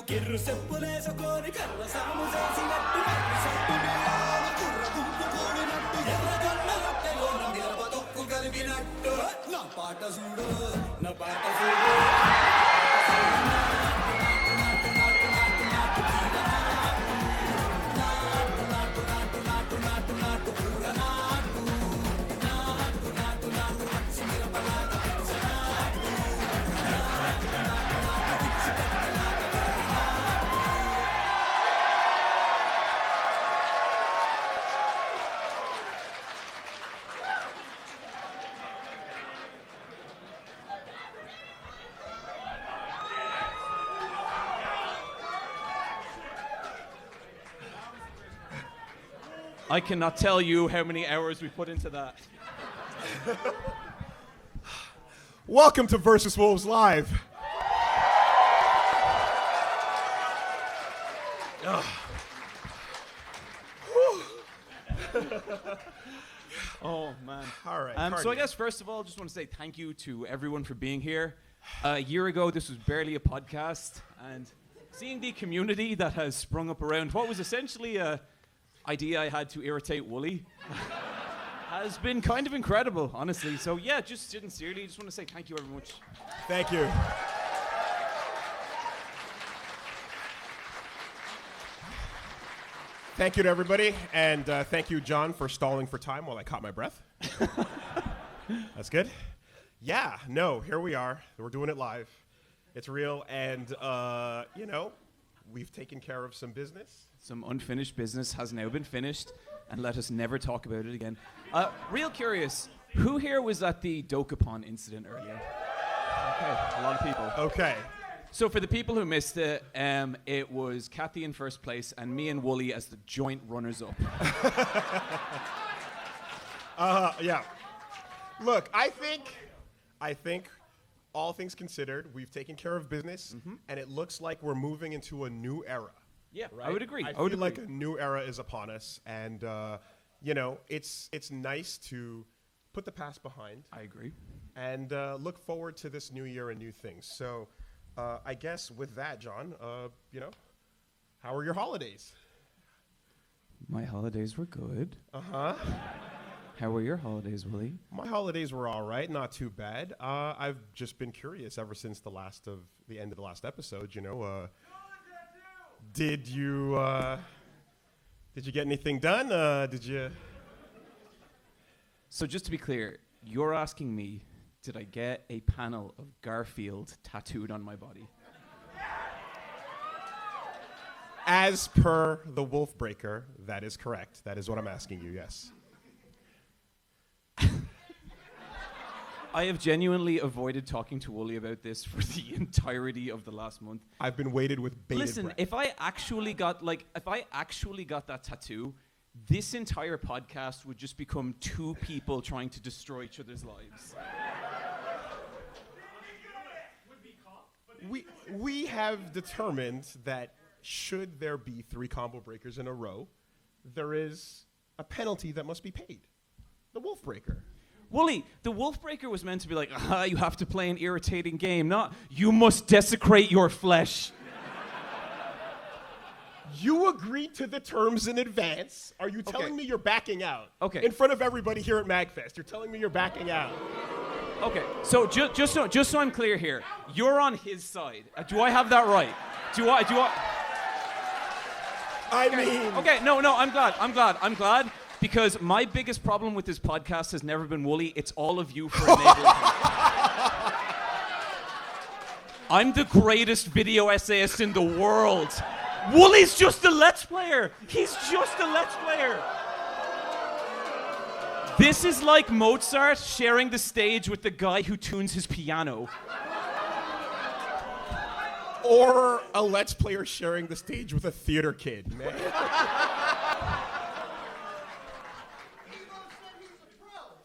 కిర్రు చెప్పులేసుకొని కర్ర సాము చేసినట్టు మర్రి సట్టు బియ్యాల కుర్ర గుంపు కూడినట్టు ఎర్రగొండ రొట్టెలోన మిరప తొక్కు కలిపినట్టు నా పాట చూడు నా పాట చూడు I cannot tell you how many hours we put into that. Welcome to Versus Wolves Live. Oh, man. All right. So I guess, first of all, just want to say thank you to everyone for being here. A year ago, this was barely a podcast, and seeing the community that has sprung up around what was essentially a idea I had to irritate Woolie has been kind of incredible, honestly. So yeah, just sincerely, just want to say thank you very much. Thank you. Thank you to everybody, and thank you, John, for stalling for time while I caught my breath. That's good. Yeah, no, here we are. We're doing it live. It's real, and, you know, we've taken care of some business. Some unfinished business has now been finished, and let us never talk about it again. Real curious, who here was at the Dokapon incident earlier? Okay, a lot of people. Okay. So for the people who missed it, it was Kathy in first place and me and Woolie as the joint runners-up. Yeah. Look, I think all things considered, we've taken care of business, and it looks like we're moving into a new era. Yeah, Right? I would agree. I feel like a new era is upon us, and you know, it's nice to put the past behind. I agree. And look forward to this new year and new things. So, I guess with that, John, you know, how are your holidays? My holidays were good. Uh-huh. How were your holidays, Woolie? My holidays were all right, not too bad. I've just been curious ever since the end of the last episode. You know, did you get anything done? Did you? So just to be clear, you're asking me, did I get a panel of Garfield tattooed on my body? As per the Wolf Breaker, that is correct. That is what I'm asking you, yes. I have genuinely avoided talking to Woolie about this for the entirety of the last month. I've been waited with bated Listen, breath. if I actually got that tattoo, this entire podcast would just become two people trying to destroy each other's lives. We have determined that should there be 3 combo breakers in a row, there is a penalty that must be paid. The Wolf Breaker. Woolie, the Wolf Breaker was meant to be like, you have to play an irritating game, not you must desecrate your flesh. You agreed to the terms in advance. Are you telling me you're backing out? Okay. In front of everybody here at Magfest, you're telling me you're backing out. Okay, so just so I'm clear here, you're on his side. Do I have that right? Do I? I mean... Okay, no, I'm glad. Because my biggest problem with this podcast has never been Woolie, it's all of you for enabling him. I'm the greatest video essayist in the world. Woolie's just a Let's Player. He's just a Let's Player. This is like Mozart sharing the stage with the guy who tunes his piano. Or a Let's Player sharing the stage with a theater kid, man.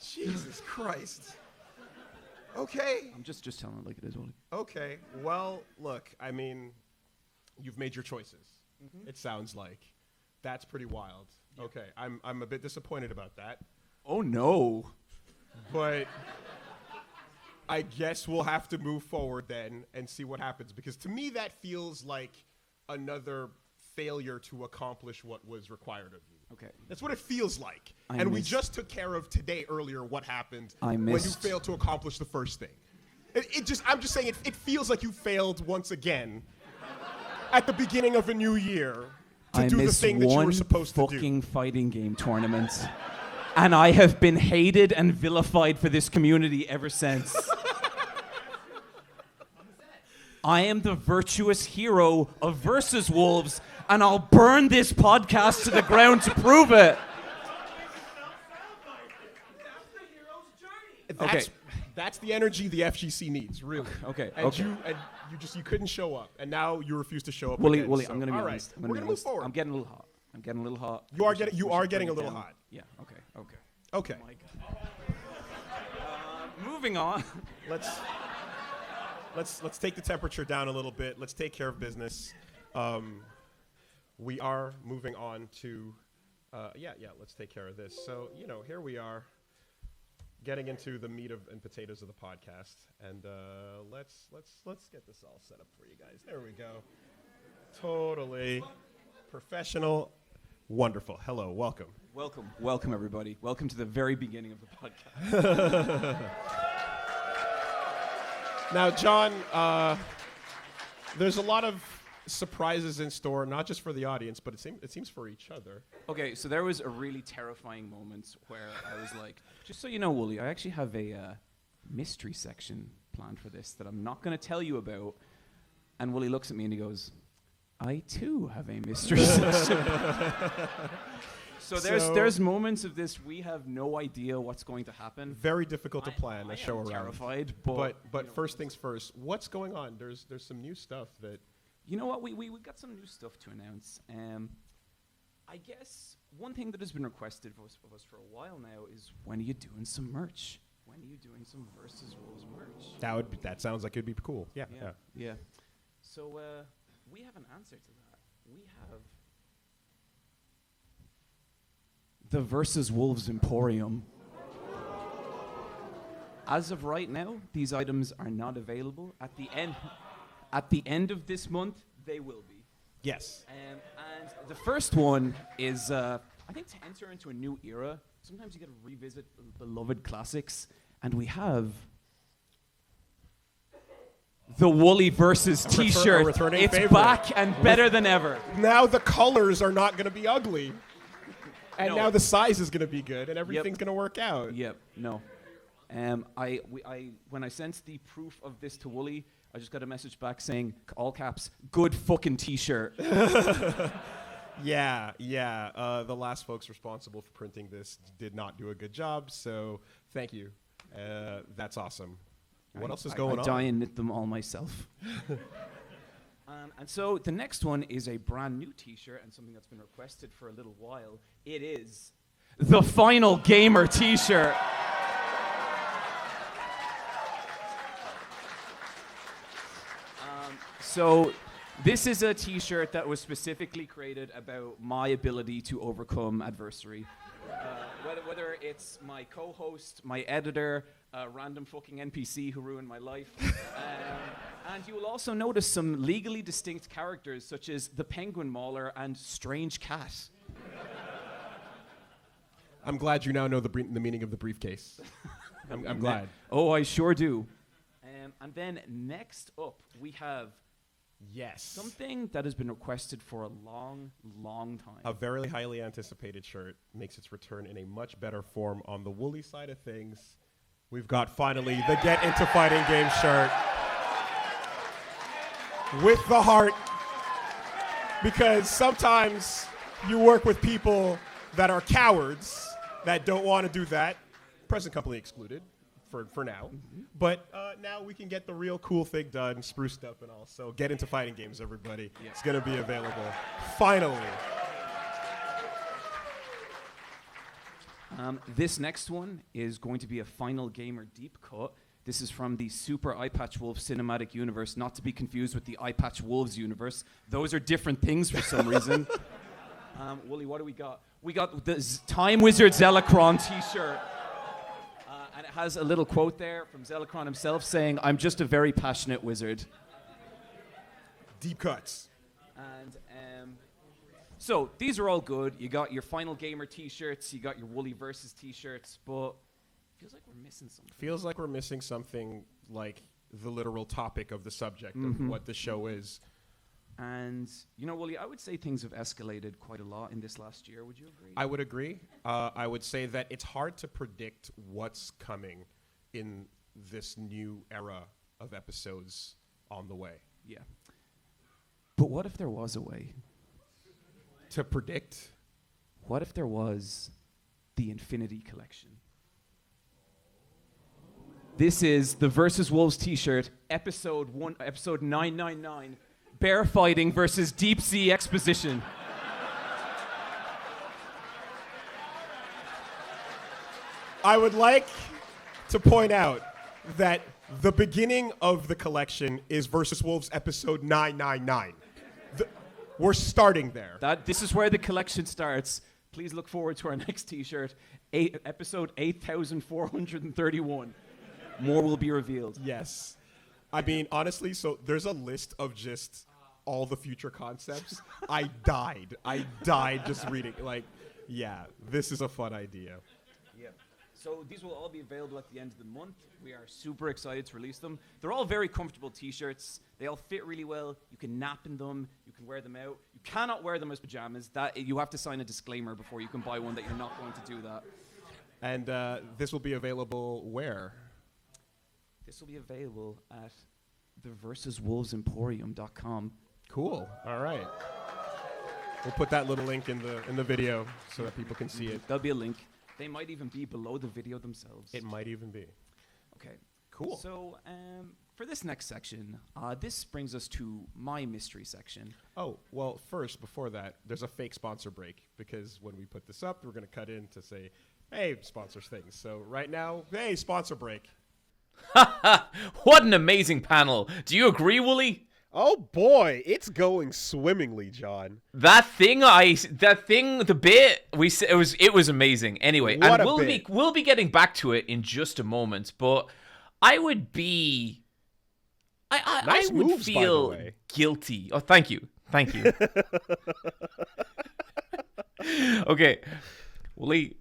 Jesus Christ. Okay. I'm just telling it like it is, Woolie. Okay. Well, look, I mean, you've made your choices. It sounds like. That's pretty wild. Yep. Okay. I'm a bit disappointed about that. Oh, no. But I guess we'll have to move forward then and see what happens. Because to me, that feels like another failure to accomplish what was required of you. Okay. That's what it feels like. I and we missed- just took care of today earlier what happened I when you missed- failed to accomplish the first thing. I'm just saying it feels like you failed once again at the beginning of a new year to do the thing that you were supposed to do. fucking fighting game tournament. And I have been hated and vilified for this community ever since. I am the virtuous hero of Versus Wolves, and I'll burn this podcast to the ground to prove it. That's the energy the FGC needs, really. Okay, And okay. you couldn't show up, and now you refuse to show up. Woolie, again, Woolie, so- I'm gonna be all right, honest. we're gonna move forward. I'm getting a little hot. You are We should- getting we should getting bring a it little down. hot. Yeah. Okay. Okay. Oh my God. Moving on. Let's take the temperature down a little bit. Let's take care of business. We are moving on to, let's take care of this. So, here we are, getting into the meat and potatoes of the podcast, and let's get this all set up for you guys. There we go. Totally professional, wonderful. Hello, welcome. Welcome everybody. Welcome to the very beginning of the podcast. Now, John, there's a lot of surprises in store, not just for the audience, but it seems for each other. Okay, so there was a really terrifying moment where I was like, just so you know, Woolie, I actually have a mystery section planned for this that I'm not going to tell you about. And Woolie looks at me and he goes, I too have a mystery section. So there's moments of this we have no idea what's going to happen. Very difficult to plan I a show am around. terrified, But first things first, what's going on? There's some new stuff that. You know what? We got some new stuff to announce. I guess one thing that has been requested of us for a while now is, when are you doing some merch? When are you doing some Versus Wolves merch? That sounds like it'd be cool. Yeah. So we have an answer to that. We have the Versus Wolves Emporium. As of right now, these items are not available. At the end of this month, they will be. Yes. And the first one is, I think, to enter into a new era, sometimes you got to revisit beloved classics, and we have the Woolie Versus T-shirt. returning It's favorite. back and better than ever. Now the colors are not going to be ugly, and No. now the size is going to be good, and everything's going to work out. Yep. No. When I sent the proof of this to Woolie, I just got a message back saying, all caps, good fucking T-shirt. Yeah. The last folks responsible for printing this did not do a good job, so thank you. That's awesome. What else is going I on? die and knit them all myself. And so the next one is a brand new T-shirt and something that's been requested for a little while. It is the Final Gamer T-shirt. So this is a T-shirt that was specifically created about my ability to overcome adversity. Whether it's my co-host, my editor, a random fucking NPC who ruined my life. And you will also notice some legally distinct characters such as the Penguin Mauler and Strange Cat. I'm glad you now know the meaning of the briefcase. I'm glad. Oh, I sure do. And then next up, we have Yes. something that has been requested for a long, long time. A very highly anticipated shirt makes its return in a much better form on the Woolie side of things. We've got finally the Get Into Fighting Game shirt with the heart, because sometimes you work with people that are cowards that don't want to do that, present company excluded for now. But now we can get the real cool thing done, spruced up and all. So Get Into Fighting Games, everybody. Yeah. It's going to be available. Finally. This next one is going to be a Final Gamer deep cut. This is from the Super Eyepatch Wolf cinematic universe, not to be confused with the Eyepatch Wolves universe. Those are different things for some reason. Woolie, what do we got? We got the Time Wizard Zellicron T-shirt. And it has a little quote there from Zellicron himself saying, "I'm just a very passionate wizard." Deep cuts. And so these are all good. You got your Final Gamer t-shirts, you got your Woolie Versus t-shirts, but feels like we're missing something. Feels like we're missing something like the literal topic of the subject of what the show is. And, you know, Woolie, I would say things have escalated quite a lot in this last year. Would you agree? I would agree. I would say that it's hard to predict what's coming in this new era of episodes on the way. Yeah. But what if there was a way? To predict? What if there was the Infinity Collection? This is the Versus Wolves t-shirt, episode 999, Bear Fighting versus Deep Sea Exposition. I would like to point out that the beginning of the collection is Versus Wolves episode 999. We're starting there. This is where the collection starts. Please look forward to our next t-shirt, episode 8431. More will be revealed. Yes. I mean, honestly, so there's a list of just all the future concepts. I died just reading. Like, yeah, this is a fun idea. Yeah. So these will all be available at the end of the month. We are super excited to release them. They're all very comfortable t-shirts. They all fit really well. You can nap in them. You can wear them out. You cannot wear them as pajamas. You have to sign a disclaimer before you can buy one that you're not going to do that. And this will be available where? This will be available at theversuswolvesemporium.com. Cool. All right. We'll put that little link in the video so that people can see it. There'll be a link. They might even be below the video themselves. It might even be. Okay. Cool. So for this next section, this brings us to my mystery section. Oh, well, first, before that, there's a fake sponsor break because when we put this up, we're going to cut in to say, hey, sponsors things. So right now, hey, sponsor break. What an amazing panel. Do you agree, Woolie? Oh boy, it's going swimmingly, John. The bit we said, it was amazing. Anyway, What and a bit. we'll be getting back to it in just a moment, but I would be I Nice would moves, by the feel way. guilty. Oh, thank you. Okay. Woolie,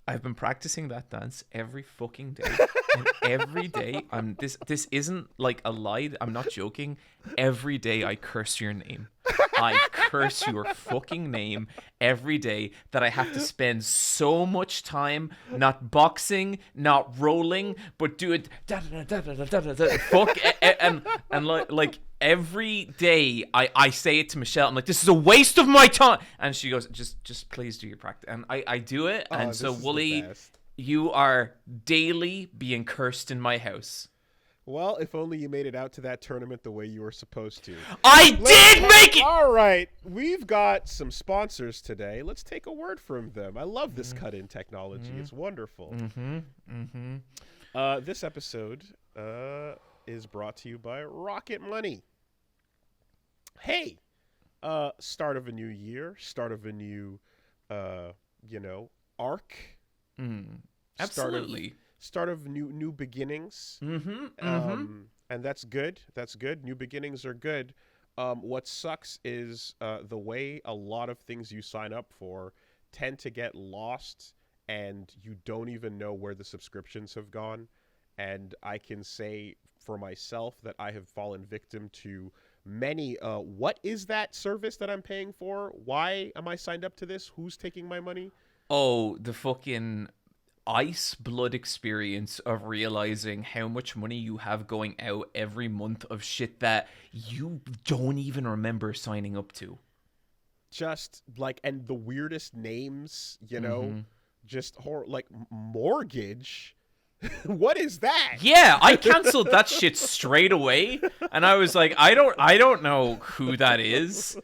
I've been practicing that dance every fucking day. And every day, this isn't like a lie. I'm not joking. Every day I curse your name. I curse your fucking name every day that I have to spend so much time not boxing, not rolling, but do it fuck and like every day I say it to Michelle. I'm like, this is a waste of my time, and she goes, just please do your practice, and I do it, and this so is the Woolie, best. you are daily being cursed in my house. Well, if only you made it out to that tournament the way you were supposed to. I did make it! All right, we've got some sponsors today. Let's take a word from them. I love this cut-in technology. It's wonderful. This episode is brought to you by Rocket Money. Hey, start of a new year, start of a new, arc. Absolutely. Start of new beginnings. And that's good. That's good. New beginnings are good. What sucks is the way a lot of things you sign up for tend to get lost, and you don't even know where the subscriptions have gone. And I can say for myself that I have fallen victim to many. What is that service that I'm paying for? Why am I signed up to this? Who's taking my money? Oh, the fucking ice blood experience of realizing how much money you have going out every month of shit that you don't even remember signing up to. Just like, and the weirdest names, just like mortgage. What is that? Yeah, I canceled that shit straight away, and I was like, I don't know who that is.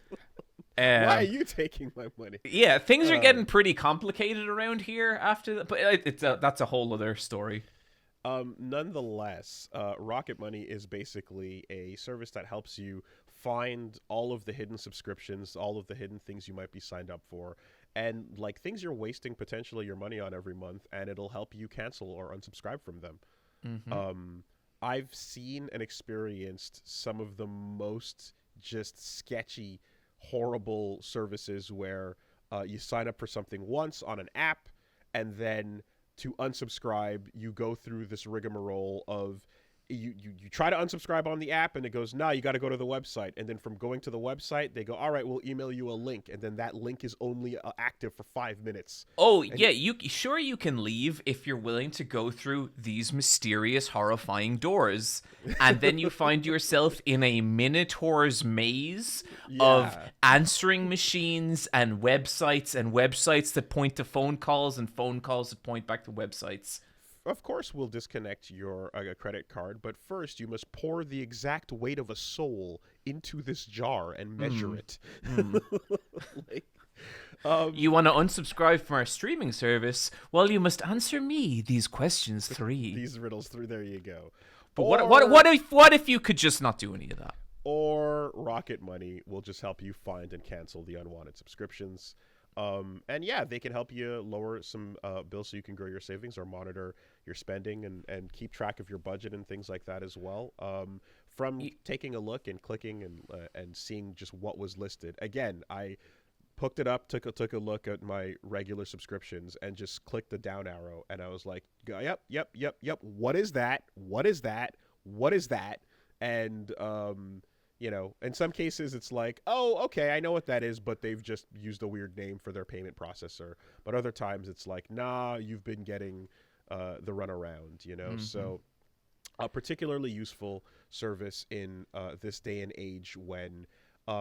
Why are you taking my money? Yeah, things are getting pretty complicated around here after that, but that's a whole other story. Nonetheless, Rocket Money is basically a service that helps you find all of the hidden subscriptions, all of the hidden things you might be signed up for, and like things you're wasting potentially your money on every month, and it'll help you cancel or unsubscribe from them. I've seen and experienced some of the most just sketchy horrible services where you sign up for something once on an app, and then to unsubscribe, you go through this rigmarole of you try to unsubscribe on the app, and it goes, nah, you got to go to the website. And then from going to the website, they go, all right, we'll email you a link. And then that link is only active for 5 minutes. Oh, yeah, you can leave if you're willing to go through these mysterious, horrifying doors. And then you find yourself in a Minotaur's maze of answering machines and websites that point to phone calls and phone calls that point back to websites. Of course, we'll disconnect your credit card, but first you must pour the exact weight of a soul into this jar and measure it. You want to unsubscribe from our streaming service? Well, you must answer me these questions 3. These riddles 3. There you go. But what if you could just not do any of that? Or Rocket Money will just help you find and cancel the unwanted subscriptions. And yeah, they can help you lower some bills so you can grow your savings or monitor your spending and keep track of your budget and things like that as well. From taking a look and clicking and seeing just what was listed. Again, I hooked it up, took a look at my regular subscriptions and just clicked the down arrow, and I was like, yep. What is that? And you know, in some cases it's like, oh, okay, I know what that is, but they've just used a weird name for their payment processor. But other times it's like, nah, you've been getting the runaround, you know? So a particularly useful service in this day and age when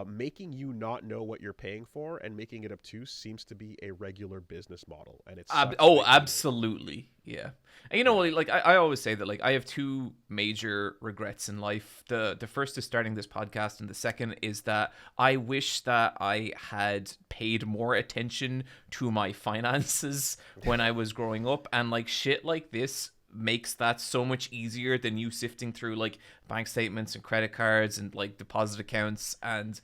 making you not know what you're paying for and making it obtuse seems to be a regular business model. And it's absolutely. Yeah. And you know, like I always say that, like, I have 2 major regrets in life. The first is starting this podcast, and the second is that I wish that I had paid more attention to my finances when I was growing up, and like shit like this makes that so much easier than you sifting through like bank statements and credit cards and like deposit accounts. And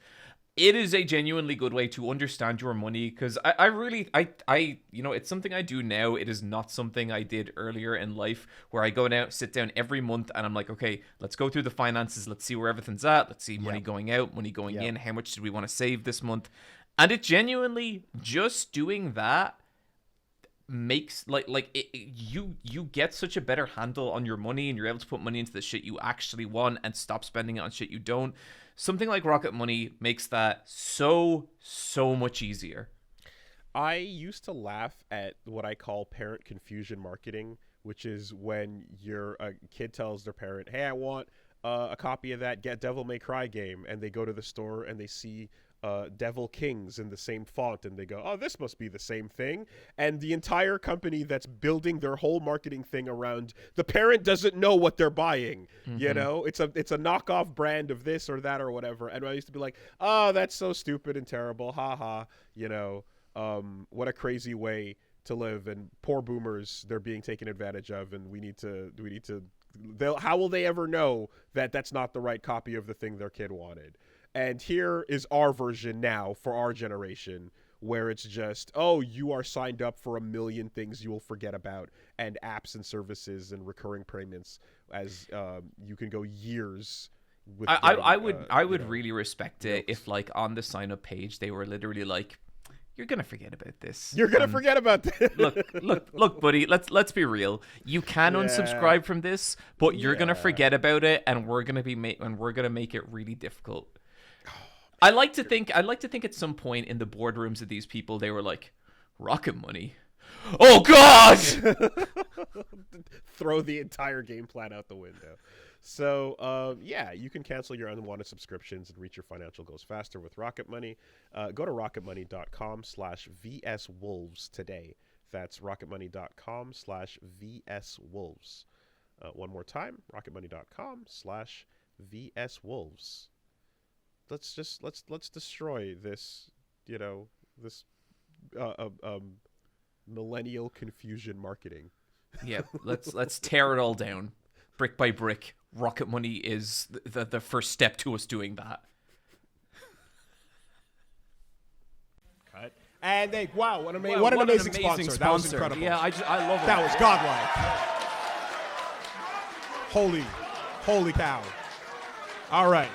it is a genuinely good way to understand your money, because I really you know, it's something I do now. It is not something I did earlier in life, where I go out, sit down every month, and I'm like, okay, let's go through the finances, let's see where everything's at, let's see money going out, money going in, how much did we want to save this month. And it genuinely, just doing that makes you get such a better handle on your money, and you're able to put money into the shit you actually want and stop spending it on shit you don't. Something like Rocket Money makes that so much easier. I used to laugh at what I call parent confusion marketing, which is when a kid tells their parent, hey, I want a copy of that Devil May Cry game, and they go to the store and they see Devil Kings in the same font, and they go, oh, this must be the same thing. And the entire company that's building their whole marketing thing around the parent doesn't know what they're buying. You know, it's a knockoff brand of this or that or whatever. And I used to be like, oh, that's so stupid and terrible, haha. You know, what a crazy way to live, and poor boomers, they're being taken advantage of, and we need to how will they ever know that that's not the right copy of the thing their kid wanted? And here is our version now for our generation, where it's just, oh, you are signed up for a million things you will forget about, and apps and services and recurring payments, as you can go years with I would really respect it if, like, on the sign up page they were literally like, you're gonna forget about this. You're gonna forget about this. look, buddy. Let's be real. You can unsubscribe from this, but you're gonna forget about it, and we're gonna make it really difficult. I like to think at some point in the boardrooms of these people, they were like, Rocket Money. Oh God! Throw the entire game plan out the window. So, yeah, you can cancel your unwanted subscriptions and reach your financial goals faster with Rocket Money. Go to rocketmoney.com/VSWolves today. That's rocketmoney.com/VSWolves. One more time, rocketmoney.com/VSWolves. Let's destroy this, you know, this millennial confusion marketing. Yeah, let's tear it all down, brick by brick. Rocket Money is the first step to us doing that. Cut. And wow, what an amazing sponsor. That was incredible. Yeah, I love it. That was godlike. Holy cow. All right.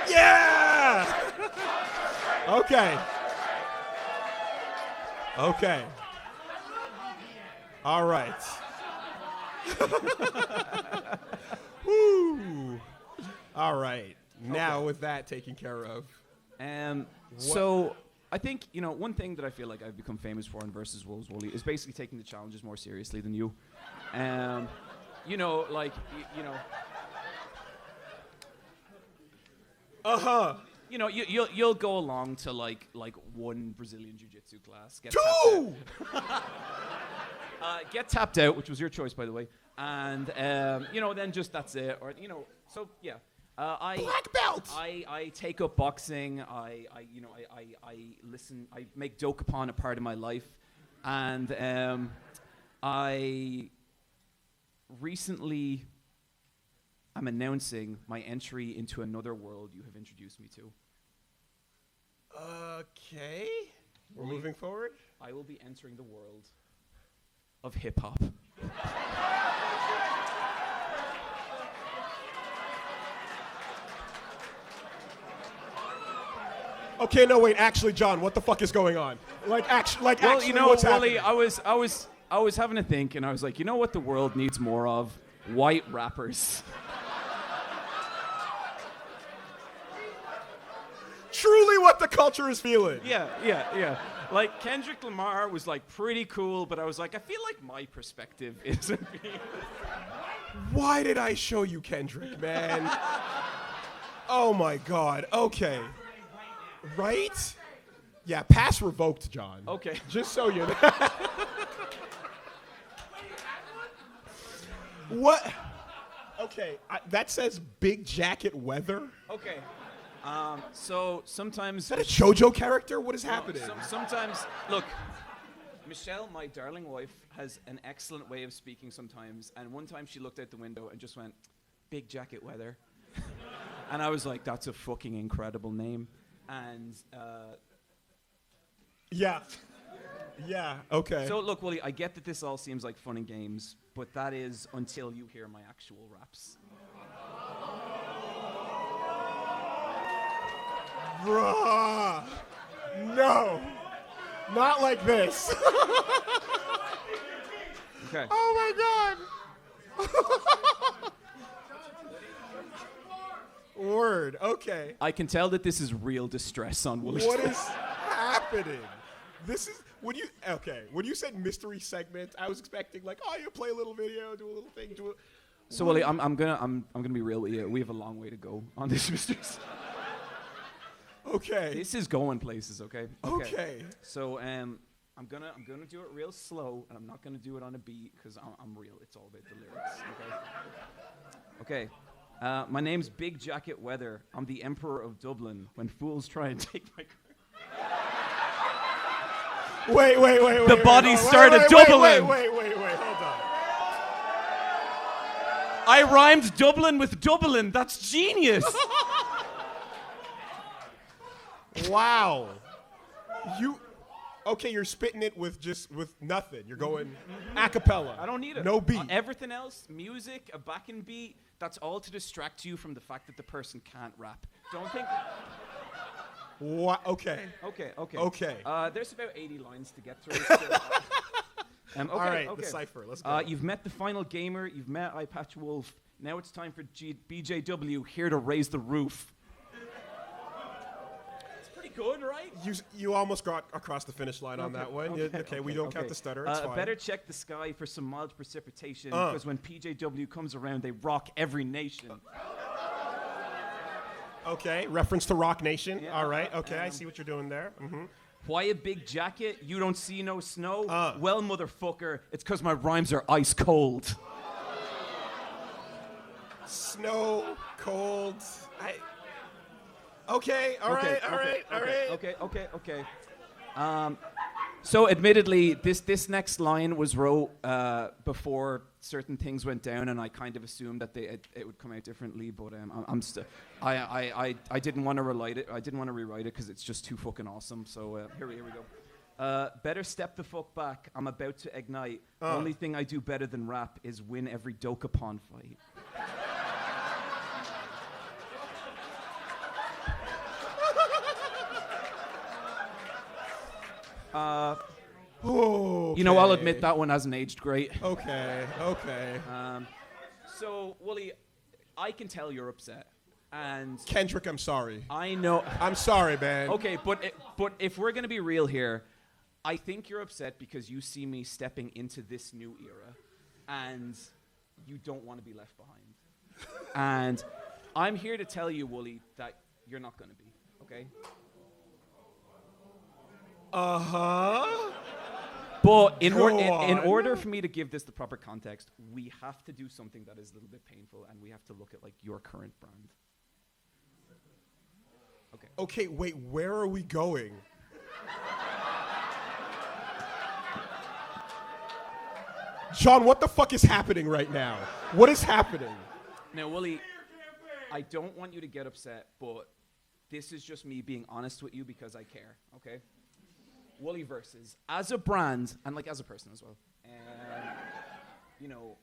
Yeah! Okay. Okay. All right. Woo. All right. Now with that taken care of. So I think, one thing that I feel like I've become famous for in Versus Wolves, Woolie, is basically taking the challenges more seriously than you. Uh-huh. You'll go along to like one Brazilian jiu-jitsu class. Two! Get tapped out, which was your choice, by the way. And, then just that's it. Or, so, yeah. Black belt! I take up boxing. I listen. I make Dokapon a part of my life. And I recently am announcing my entry into another world you have introduced me to. Okay. We're moving forward. I will be entering the world of hip-hop. Okay, no, wait. Actually, John, what the fuck is going on? Actually, what's Woolie, happening? I was having a think, and I was like, you know what the world needs more of? White rappers. Truly what the culture is feeling. Yeah. Like, Kendrick Lamar was, like, pretty cool, but I was like, I feel like my perspective isn't being... Why did I show you Kendrick, man? Oh, my God. Okay. Right? Yeah, pass revoked, John. Okay. Just so you know. What? Okay, that says big jacket weather. Okay. So sometimes... Is that a JoJo character? What is happening? Sometimes, look, Michelle, my darling wife, has an excellent way of speaking sometimes. And one time she looked out the window and just went, big jacket weather. And I was like, that's a fucking incredible name. And... Yeah. Yeah, okay. So look, Woolie, I get that this all seems like fun and games, but that is until you hear my actual raps. Bruh. No. Not like this. Okay. Oh my God. Word. Okay. I can tell that this is real distress on Woolie's What is happening? This is when you said mystery segment, I was expecting like, oh, you play a little video, do a little thing, do it. So Woolie, I'm gonna be real with you. We have a long way to go on this mystery. Okay. This is going places, okay? Okay. So I'm gonna do it real slow, and I'm not gonna do it on a beat because I'm real. It's all about the lyrics, okay? Okay. My name's Big Jacket Weather. I'm the Emperor of Dublin. When fools try and take my Wait. The bodies started doubling. Wait, hold on. I rhymed Dublin with Dublin. That's genius. Wow. You're spitting it with nothing. You're going a cappella. I don't need it. No beat. Everything else, music, a backing beat, that's all to distract you from the fact that the person can't rap. Don't think... What? Okay. Okay. There's about 80 lines to get through. So, okay, all right, the cipher. Let's go. You've met the final gamer. You've met Eyepatch Wolf. Now it's time for BJW here to raise the roof. It's pretty good, right? You almost got across the finish line on that one. Okay, we don't count the stutter. It's fine. Better check the sky for some mild precipitation because when PJW comes around, they rock every nation. Okay, reference to Rock Nation. Yeah, all right, okay, I see what you're doing there. Mm-hmm. Why a big jacket? You don't see no snow? Well, motherfucker, it's because my rhymes are ice cold. Snow, cold. Okay, all right. Okay. So, admittedly, this next line was wrote before certain things went down, and I kind of assumed that it would come out differently. But I didn't want to rewrite it. I didn't want to rewrite it because it's just too fucking awesome. So here we go. Better step the fuck back. I'm about to ignite. Only thing I do better than rap is win every Dokapon fight. Oh, You know, I'll admit that one hasn't aged great. Okay. So, Woolie, I can tell you're upset. And Kendrick, I'm sorry. I know. I'm sorry, man. Okay, but if we're going to be real here, I think you're upset because you see me stepping into this new era and you don't want to be left behind. And I'm here to tell you, Woolie, that you're not going to be, okay? Uh-huh. But in Go order for me to give this the proper context, we have to do something that is a little bit painful, and we have to look at like your current brand. Okay, wait, where are we going? John, what the fuck is happening right now? What is happening? Now, Woolie, I don't want you to get upset, but this is just me being honest with you because I care, okay? Woolie Versus, as a brand, and like as a person as well, you know,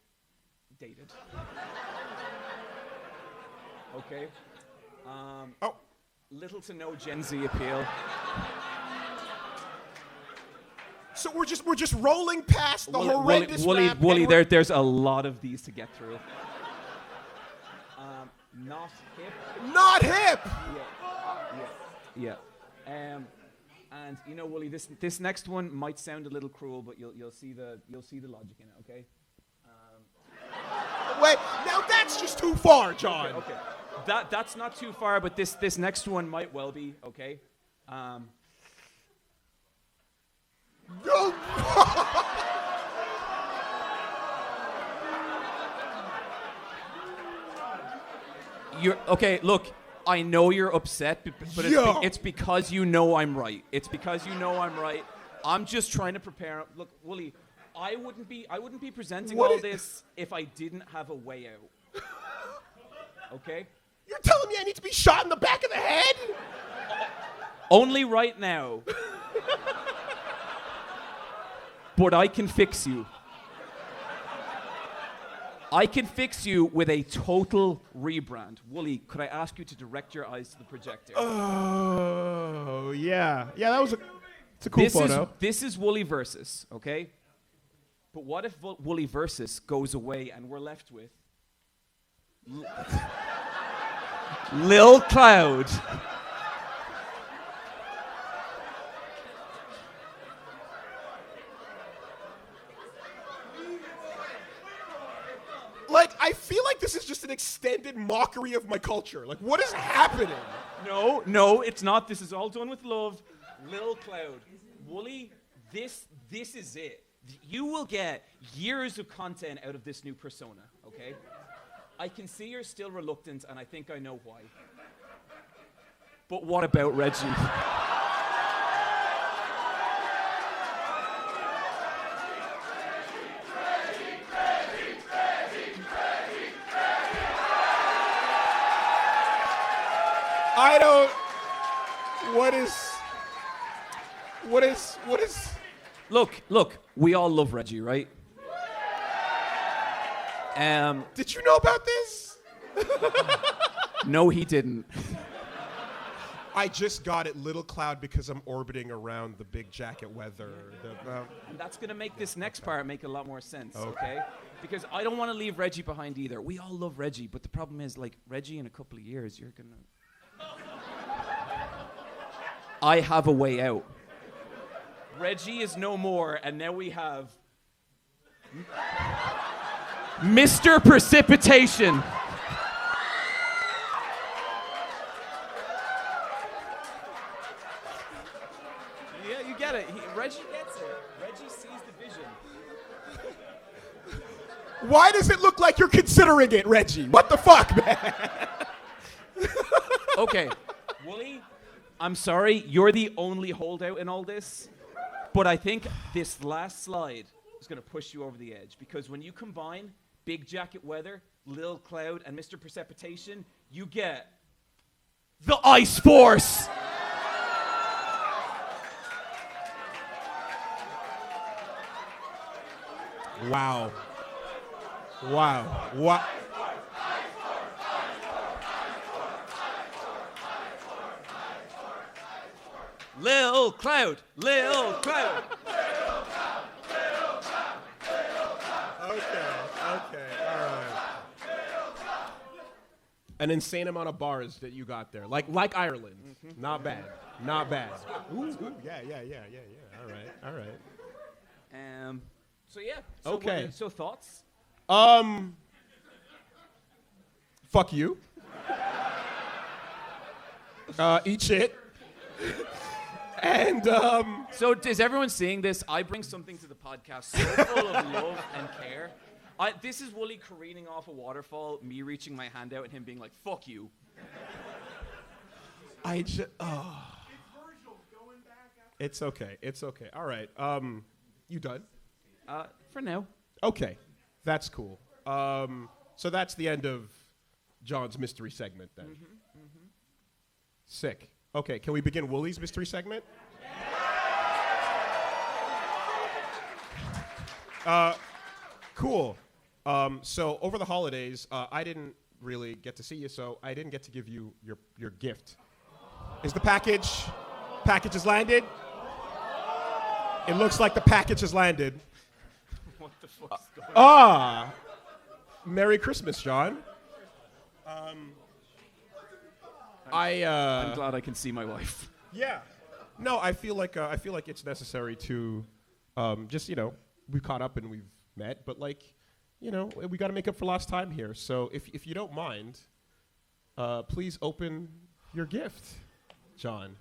dated. Okay? Little to no Gen Z appeal. So we're just rolling past the horrendous rap. Woolie, there's a lot of these to get through. Not hip. Not hip. Yeah. And you know, Woolie, this next one might sound a little cruel, but you'll see the logic in it. Okay. Wait, now that's just too far, John. Okay. That's not too far, but this next one might well be. Okay. No. You're okay. Look, I know you're upset, but it's because you know I'm right. It's because you know I'm right. I'm just trying to prepare. Look, Woolie, I wouldn't be presenting all this if I didn't have a way out. Okay? You're telling me I need to be shot in the back of the head? Only right now. But I can fix you. I can fix you with a total rebrand. Woolie, could I ask you to direct your eyes to the projector? Oh, yeah. Yeah, it's a cool photo. This is Woolie Versus, okay? But what if Woolie Versus goes away and we're left with Lil Cloud? Like, I feel like this is just an extended mockery of my culture. Like, what is happening? No, it's not. This is all done with love. Lil Cloud. Woolie, this is it. You will get years of content out of this new persona, okay? I can see you're still reluctant, and I think I know why. But what about Reggie? I don't. What is? Look. We all love Reggie, right? Did you know about this? No, he didn't. I just got it, Little Cloud, because I'm orbiting around the big jacket weather. And that's gonna make this next part make a lot more sense, okay? Because I don't want to leave Reggie behind either. We all love Reggie, but the problem is, like, Reggie in a couple of years, you're gonna. I have a way out. Reggie is no more, and now we have Mr. Precipitation. Yeah, you get it. Reggie gets it. Reggie sees the vision. Why does it look like you're considering it, Reggie? What the fuck, man? Okay, Woolie, I'm sorry, you're the only holdout in all this, but I think this last slide is going to push you over the edge, because when you combine Big Jacket Weather, Lil Cloud, and Mr. Precipitation, you get the Ice Force! Wow. What? Lil Cloud. Lil Cloud. Okay, all right. An insane amount of bars that you got there, like Ireland. Not bad. Ooh, yeah. All right. So yeah. Okay. So thoughts? Fuck you. Eat shit. And So is everyone seeing this? I bring something to the podcast so full of love and care. This is Woolie careening off a waterfall, me reaching my hand out and him being like, fuck you. It's okay. All right. You done? For now. Okay. That's cool. So that's the end of John's mystery segment then. Sick. Okay, can we begin Woolie's mystery segment? Cool. So over the holidays, I didn't really get to see you, so I didn't get to give you your gift. Is the package has landed? It looks like the package has landed. What the fuck's going on? Merry Christmas, John. I'm glad I can see my wife. Yeah. No, I feel like it's necessary to just, we caught up and we've met, but we got to make up for lost time here. So if you don't mind, please open your gift, John.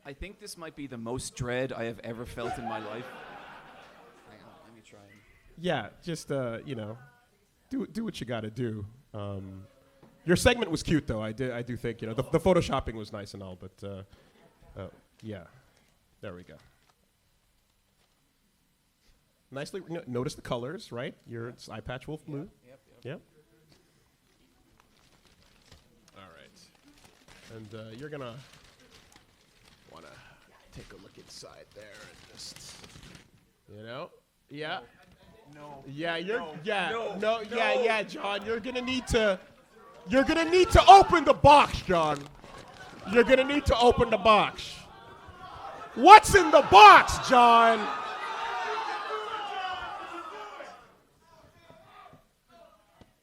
I think this might be the most dread I have ever felt in my life. Hang on, let me try. Yeah, just do what you got to do. Your segment was cute, though. I do think the photoshopping was nice and all, but yeah, there we go. Nicely notice the colors, right? It's Eyepatch Wolf blue. Yep. All right, and you're gonna wanna take a look inside there and just, yeah. No. Yeah, No. yeah, John. You're gonna need to open the box, John. You're gonna need to open the box. What's in the box, John?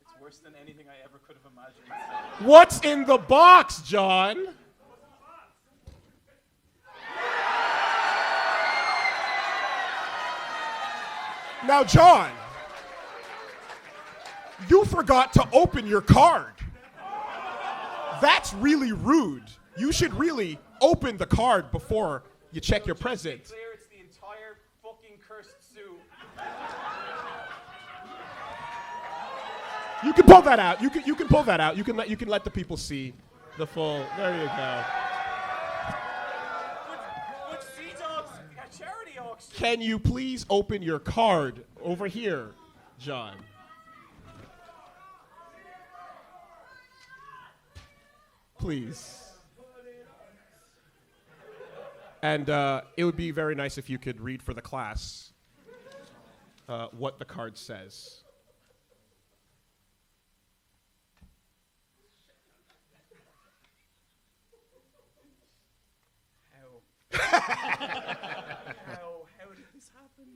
It's worse than anything I ever could have imagined. What's in the box, John? Now, John, you forgot to open your card. That's really rude. You should really open the card before you check your present. Clear, it's the entire fucking cursed suit. You can pull that out. You can pull that out. You can let the people see the full. There you go. But Sea Dog's a charity auction. Can you please open your card over here, John? Please. And it would be very nice if you could read for the class what the card says. How did this happen?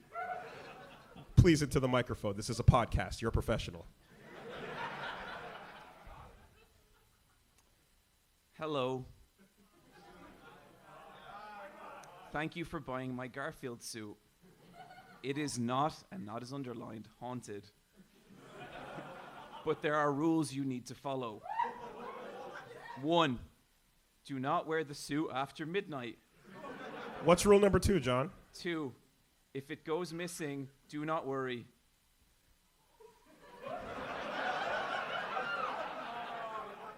Please, into the microphone. This is a podcast. You're a professional. Hello. Thank you for buying my Garfield suit. It is not, and not is underlined, haunted. But there are rules you need to follow. 1, do not wear the suit after midnight. What's rule number 2, John? 2, if it goes missing, do not worry.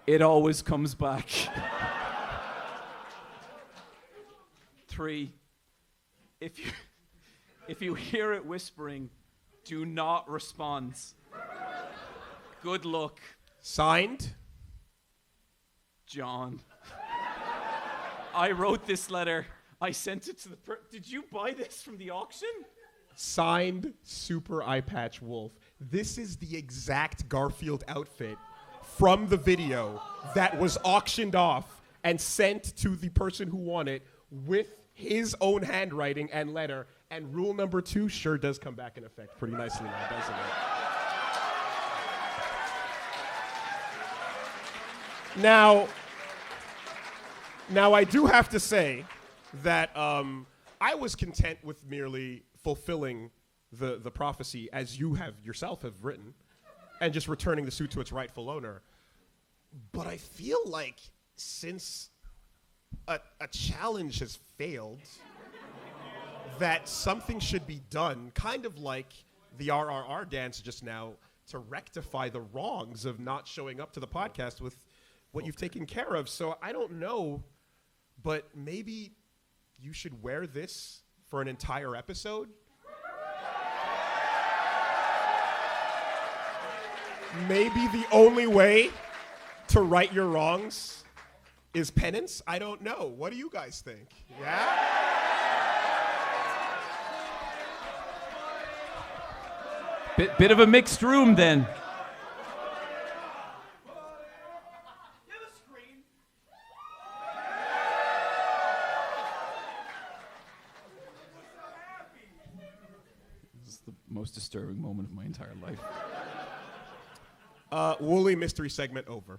It always comes back. 3, if you hear it whispering, do not respond. Good luck, Signed? John. I wrote this letter. I sent it to the Did you buy this from the auction? Signed, Super Eyepatch Wolf. This is the exact Garfield outfit from the video that was auctioned off and sent to the person who won it with his own handwriting and letter. And rule number 2 sure does come back in effect pretty nicely now, doesn't it? Now I do have to say that I was content with merely fulfilling the prophecy as you have yourself have written and just returning the suit to its rightful owner. But I feel like since a challenge has failed, that something should be done, kind of like the RRR dance just now, to rectify the wrongs of not showing up to the podcast with what you've taken care of. So I don't know, but maybe you should wear this for an entire episode. Maybe the only way to right your wrongs is penance. I don't know. What do you guys think? Yeah? Bit of a mixed room then. This is the most disturbing moment of my entire life. Woolie mystery segment over.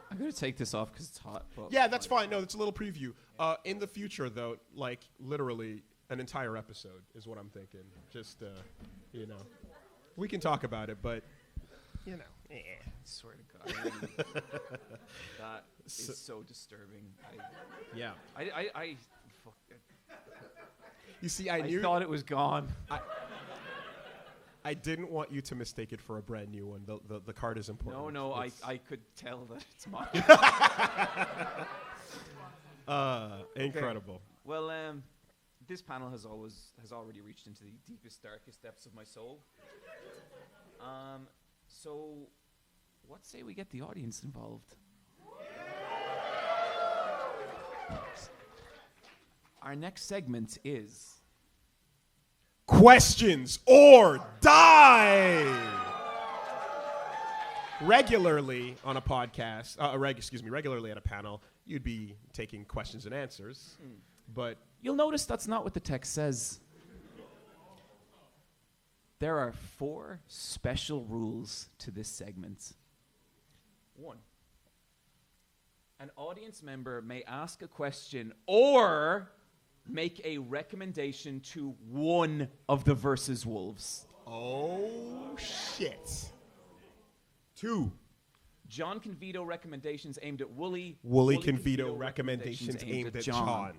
I'm going to take this off because it's hot. But Yeah, that's fine. No, it's a little preview. In the future, though, like literally an entire episode is what I'm thinking. Just, we can talk about it, but, I swear to God. That is so disturbing. yeah. Fuck it. You see, I I thought it was gone. I didn't want you to mistake it for a brand new one. The card is important. No, I could tell that it's mine. Incredible. Okay. Well, this panel has already reached into the deepest, darkest depths of my soul. So, what say we get the audience involved? Our next segment is Questions or Die. Regularly on a podcast, regularly at a panel, you'd be taking questions and answers, but You'll notice that's not what the text says. There are 4 special rules to this segment. 1. An audience member may ask a question or make a recommendation to one of the Versus Wolves. oh shit. 2. John can veto recommendations aimed at Woolie. Woolie can veto recommendations aimed at John.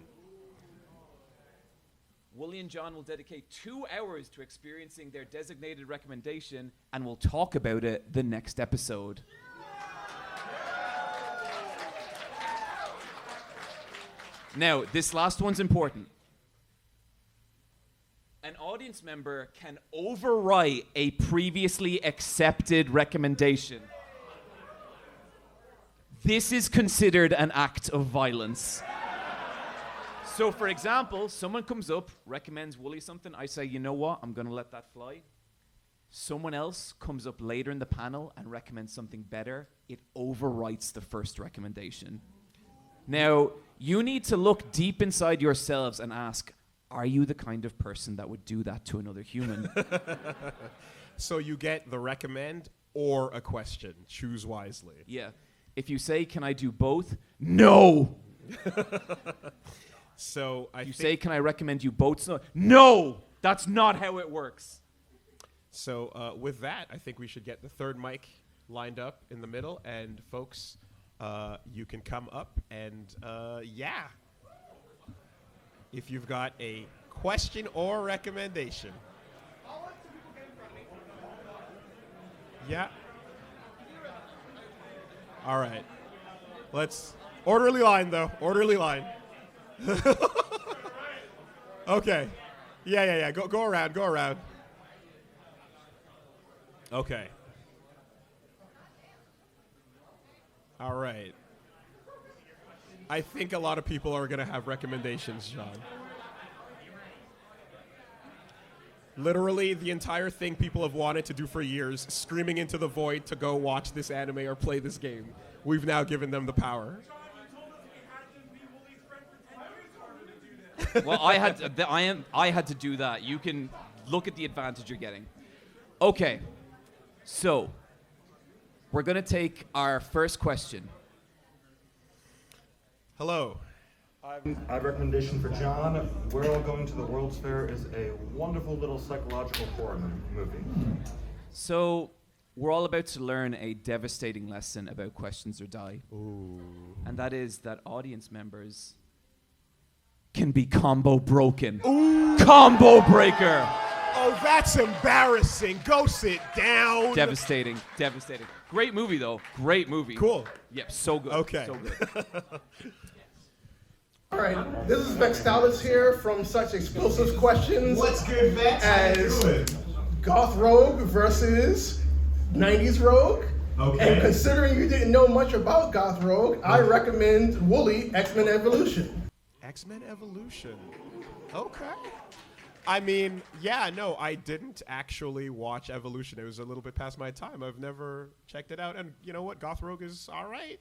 Woolie and John will dedicate 2 hours to experiencing their designated recommendation and will talk about it the next episode. Now, this last one's important. An audience member can overwrite a previously accepted recommendation. This is considered an act of violence. So, for example, someone comes up, recommends Woolie something. I say, you know what? I'm going to let that fly. Someone else comes up later in the panel and recommends something better. It overwrites the first recommendation. Now, you need to look deep inside yourselves and ask, are you the kind of person that would do that to another human? So you get the recommend or a question. Choose wisely. Yeah. If you say, can I do both? No! So You say, can I recommend you both? No! That's not how it works. So with that, I think we should get the third mic lined up in the middle. And folks, you can come up and, if you've got a question or recommendation. Yeah. All right. Let's orderly line though. Orderly line. Okay. Yeah. Go around. Okay. All right. I think a lot of people are going to have recommendations, John. Literally, the entire thing people have wanted to do for years, screaming into the void to go watch this anime or play this game. We've now given them the power. Well, I had to do that. You can look at the advantage you're getting. Okay, so we're gonna take our first question. Hello. I have a recommendation for John. We're All Going to the World's Fair is a wonderful little psychological horror movie. So we're all about to learn a devastating lesson about questions or die. Ooh. And that is that audience members can be combo broken. Ooh. Combo breaker. Oh, that's embarrassing. Go sit down. Devastating. Great movie, though. Great movie. Cool. Yep, so good. Okay. So good. All right, this is Vex Dallas here from such explosive questions. What's good, Vex? How you As doing? Goth Rogue versus 90s Rogue. Okay. And considering you didn't know much about Goth Rogue, I recommend Woolie X-Men Evolution. X-Men Evolution. Okay. I mean, yeah, no, I didn't actually watch Evolution. It was a little bit past my time. I've never checked it out. And you know what? Goth Rogue is all right.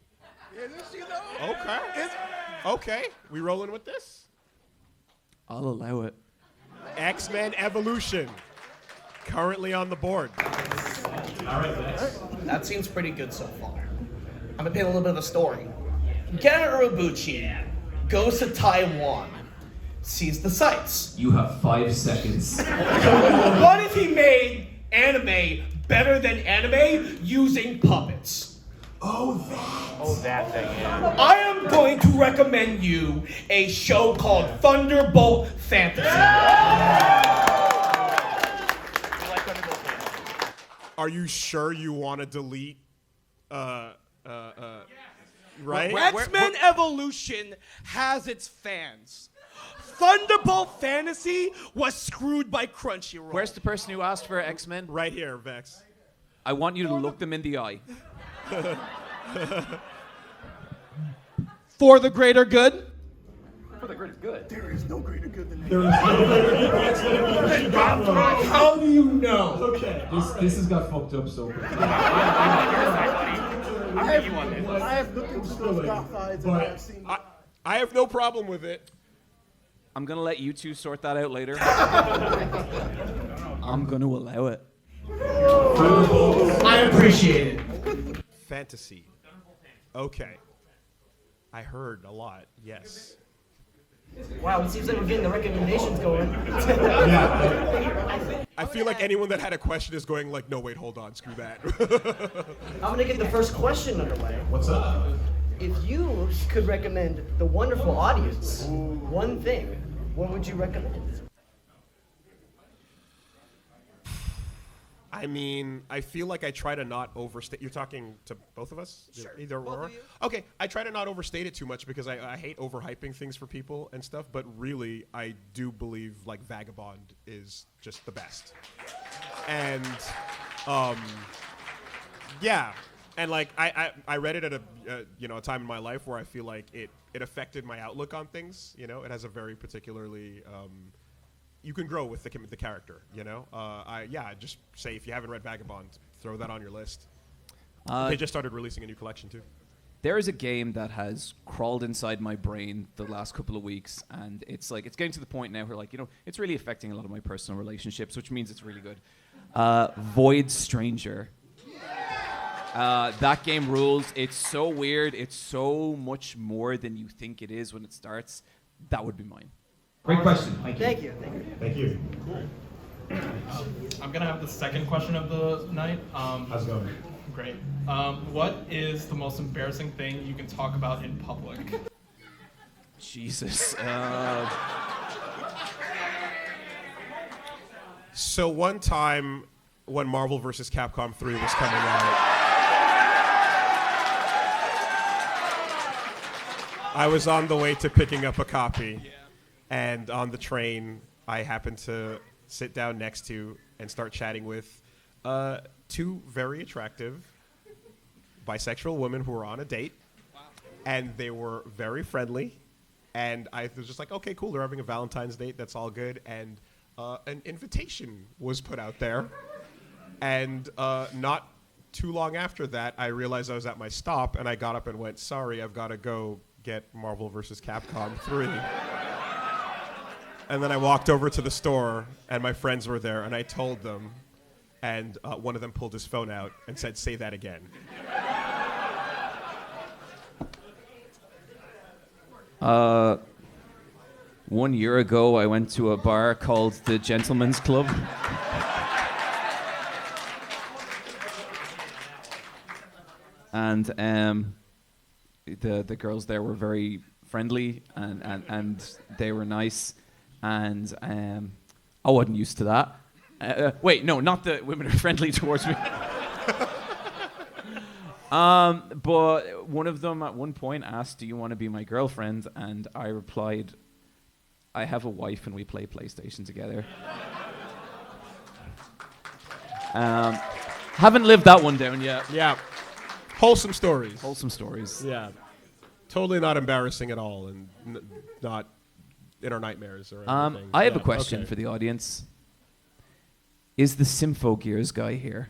Okay. Okay. We rolling with this? I'll allow it. X-Men Evolution. Currently on the board. That seems pretty good so far. I'm gonna paint a little bit of a story. Ken Urobuchi goes to Taiwan, sees the sights. You have 5 seconds. What if he made anime better than anime using puppets? That thing, yeah. I am going to recommend you a show called Thunderbolt Fantasy. Are you sure you want to delete, right? X-Men Evolution has its fans. Thunderbolt Fantasy was screwed by Crunchyroll. Where's the person who asked for X-Men? Right here, Vex. I want you to look them in the eye. For the greater good? There is no greater good than that. How do you know? Okay. This has got fucked up so quick. I have looked into those goth eyes and I have seen. I have no problem with it. I'm going to let you two sort that out later. I'm going to allow it. I appreciate it. Fantasy. Okay. I heard a lot, yes. Wow, it seems like we're getting the recommendations going. I feel like anyone that had a question is going like, no, wait, hold on, screw that. I'm gonna get the first question underway. What's up? If you could recommend the wonderful audience one thing, what would you recommend? I mean, I feel like I try to not overstate. You're talking to both of us? Sure. Either Both or? of you. Okay, I try to not overstate it too much because I hate overhyping things for people and stuff, but really, I do believe, like, Vagabond is just the best. And, yeah. And, like, I read it at a time in my life where I feel like it affected my outlook on things, you know? It has a very particularly... you can grow with the character, you know? Just say if you haven't read Vagabond, throw that on your list. They just started releasing a new collection, too. There is a game that has crawled inside my brain the last couple of weeks, and it's getting to the point now where, like, you know, it's really affecting a lot of my personal relationships, which means it's really good. Void Stranger. That game rules. It's so weird. It's so much more than you think it is when it starts. That would be mine. Great question. Thank you. Thank you. I'm gonna have the second question of the night. How's it going? Great. What is the most embarrassing thing you can talk about in public? Jesus. So one time when Marvel vs. Capcom 3 was coming out, I was on the way to picking up a copy. And on the train, I happened to sit down next to and start chatting with two very attractive bisexual women who were on a date. Wow. And they were very friendly. And I was just like, okay, cool, they're having a Valentine's date. That's all good. And an invitation was put out there. And not too long after that, I realized I was at my stop, and I got up and went, sorry, I've got to go get Marvel vs. Capcom 3. And then I walked over to the store, and my friends were there, and I told them, and one of them pulled his phone out and said, say that again. One year ago, I went to a bar called the Gentleman's Club. And the girls there were very friendly and they were nice. And I wasn't used to that. Wait, no, not that women are friendly towards me. But one of them at one point asked, do you want to be my girlfriend? And I replied, I have a wife and we play PlayStation together. Haven't lived that one down yet. Yeah. Wholesome stories. Wholesome stories. Yeah. Totally not embarrassing at all, and not in our nightmares or anything. I have a question for the audience. Is the Symphogears guy here?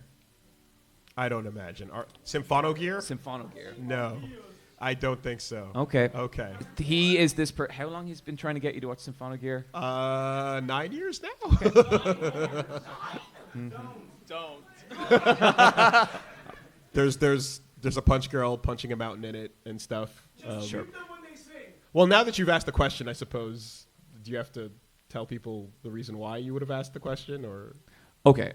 I don't imagine. Symphonogear? Symphonogear. No, I don't think so. Okay. Okay. He is this how long he's been trying to get you to watch Symphonogear? 9 years now. Don't. There's a punch girl punching a mountain in it and stuff. Sure. Well, now that you've asked the question, I suppose, do you have to tell people the reason why you would have asked the question, or? Okay.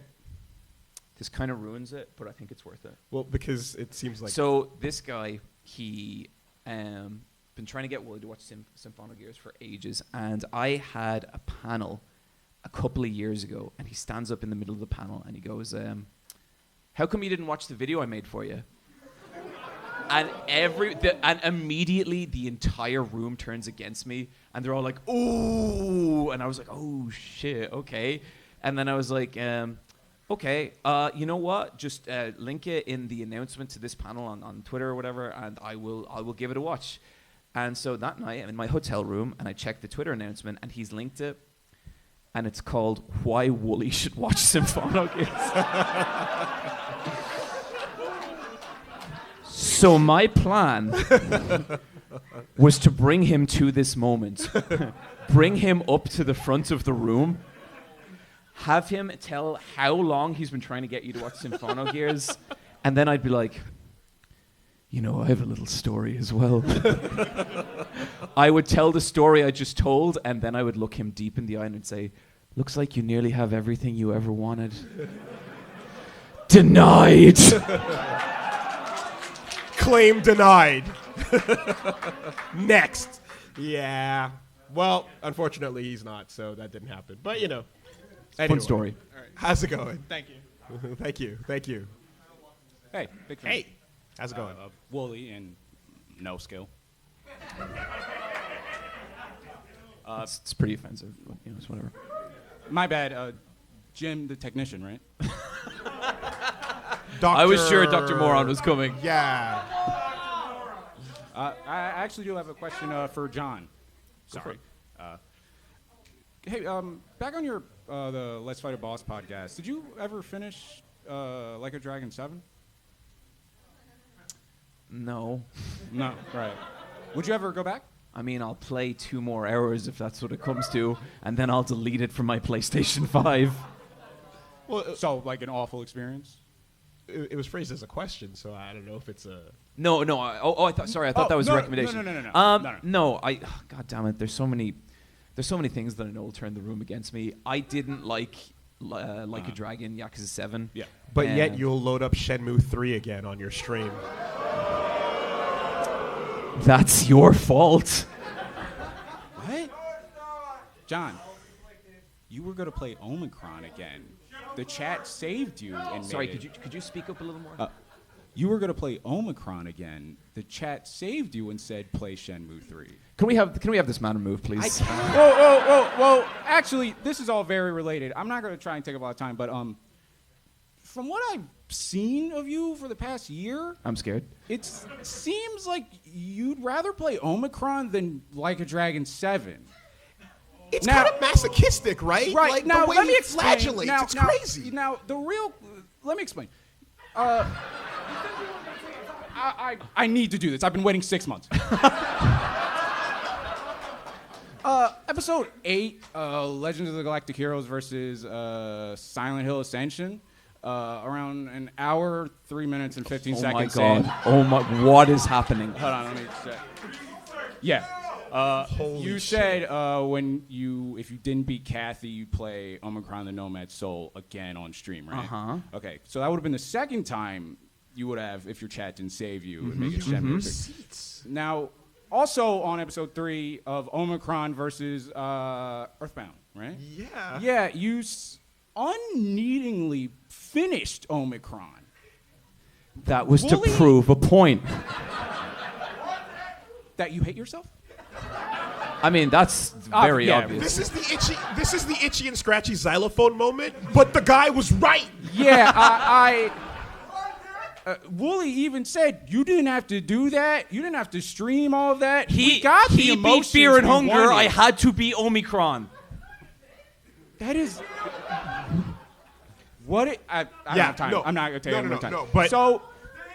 This kind of ruins it, but I think it's worth it. Well, because it seems like. So this guy, he been trying to get Woolie to watch Symphonogears for ages, and I had a panel a couple of years ago, and he stands up in the middle of the panel and he goes, how come you didn't watch the video I made for you? And and immediately the entire room turns against me, and they're all like, "Ooh!" And I was like, "Oh shit, okay." And then I was like, "Okay, you know what? Just link it in the announcement to this panel on Twitter or whatever, and I will give it a watch." And so that night, I'm in my hotel room, and I checked the Twitter announcement, and he's linked it, and it's called "Why Woolie Should Watch Symphonogears." So my plan was to bring him to this moment, bring him up to the front of the room, have him tell how long he's been trying to get you to watch Symphonogears, and then I'd be like, you know, I have a little story as well. I would tell the story I just told, and then I would look him deep in the eye and I'd say, looks like you nearly have everything you ever wanted. Denied! Claim denied. Next. Yeah. Well, unfortunately, he's not, so that didn't happen. But, you know. Anyway. Fun story. All right. How's it going? Thank you. Thank you. Thank you. Hey, big fan. Hey. How's it going? Woolie and no skill. It's pretty offensive, but, you know, it's whatever. My bad. Jim, the technician, right? I was sure Dr. Moron was coming. Yeah. I actually do have a question for John. Sorry. Hey, back on your the Let's Fight a Boss podcast, did you ever finish Like a Dragon 7? No. No, right. Would you ever go back? I mean, I'll play 2 more hours if that's what it comes to, and then I'll delete it from my PlayStation 5. Well, so like an awful experience? It was phrased as a question, so I don't know if it's a... No. I thought that was a recommendation. No. God damn it. There's so many things that I know will turn the room against me. I didn't like a Dragon, Yakuza 7. Yeah. But yet you'll load up Shenmue 3 again on your stream. That's your fault. What? John, you were going to play Omicron again. The chat saved you. And Sorry, could you speak up a little more? You were going to play Omicron again. The chat saved you and said play Shenmue 3. Can we have this man removed, please? Whoa. Actually, this is all very related. I'm not going to try and take up a lot of time, but from what I've seen of you for the past year, I'm scared. It seems like you'd rather play Omicron than Like a Dragon 7. It's Now- kind of masochistic, right? Right Like, now, the way let me he explain. flagellates, it's Now, crazy. Now, let me explain. I need to do this. I've been waiting 6 months. Episode 8, Legends of the Galactic Heroes versus Silent Hill Ascension. Around an hour, 3 minutes, and 15 Oh my seconds. in. god. Oh my, what is happening? Hold on, let me check. Yeah. You said if you didn't beat Kathy, you'd play Omicron the Nomad Soul again on stream, right? Uh-huh. Okay, so that would have been the second time you would have, if your chat didn't save you, and make it gem. Now, also on episode 3 of Omicron versus Earthbound, right? Yeah. Yeah, you unneedingly finished Omicron. That was to Woolie? prove a point. That you hate yourself? I mean, that's very yeah. obvious. This is the itchy and scratchy xylophone moment, but the guy was right. Yeah, Woolie even said you didn't have to do that. You didn't have to stream all of that. We got the He beat emotions Fear and we Hunger. wanted. I had to beat Omicron. That is. What? I don't have time. no. I'm not gonna take No, time. no, but- so,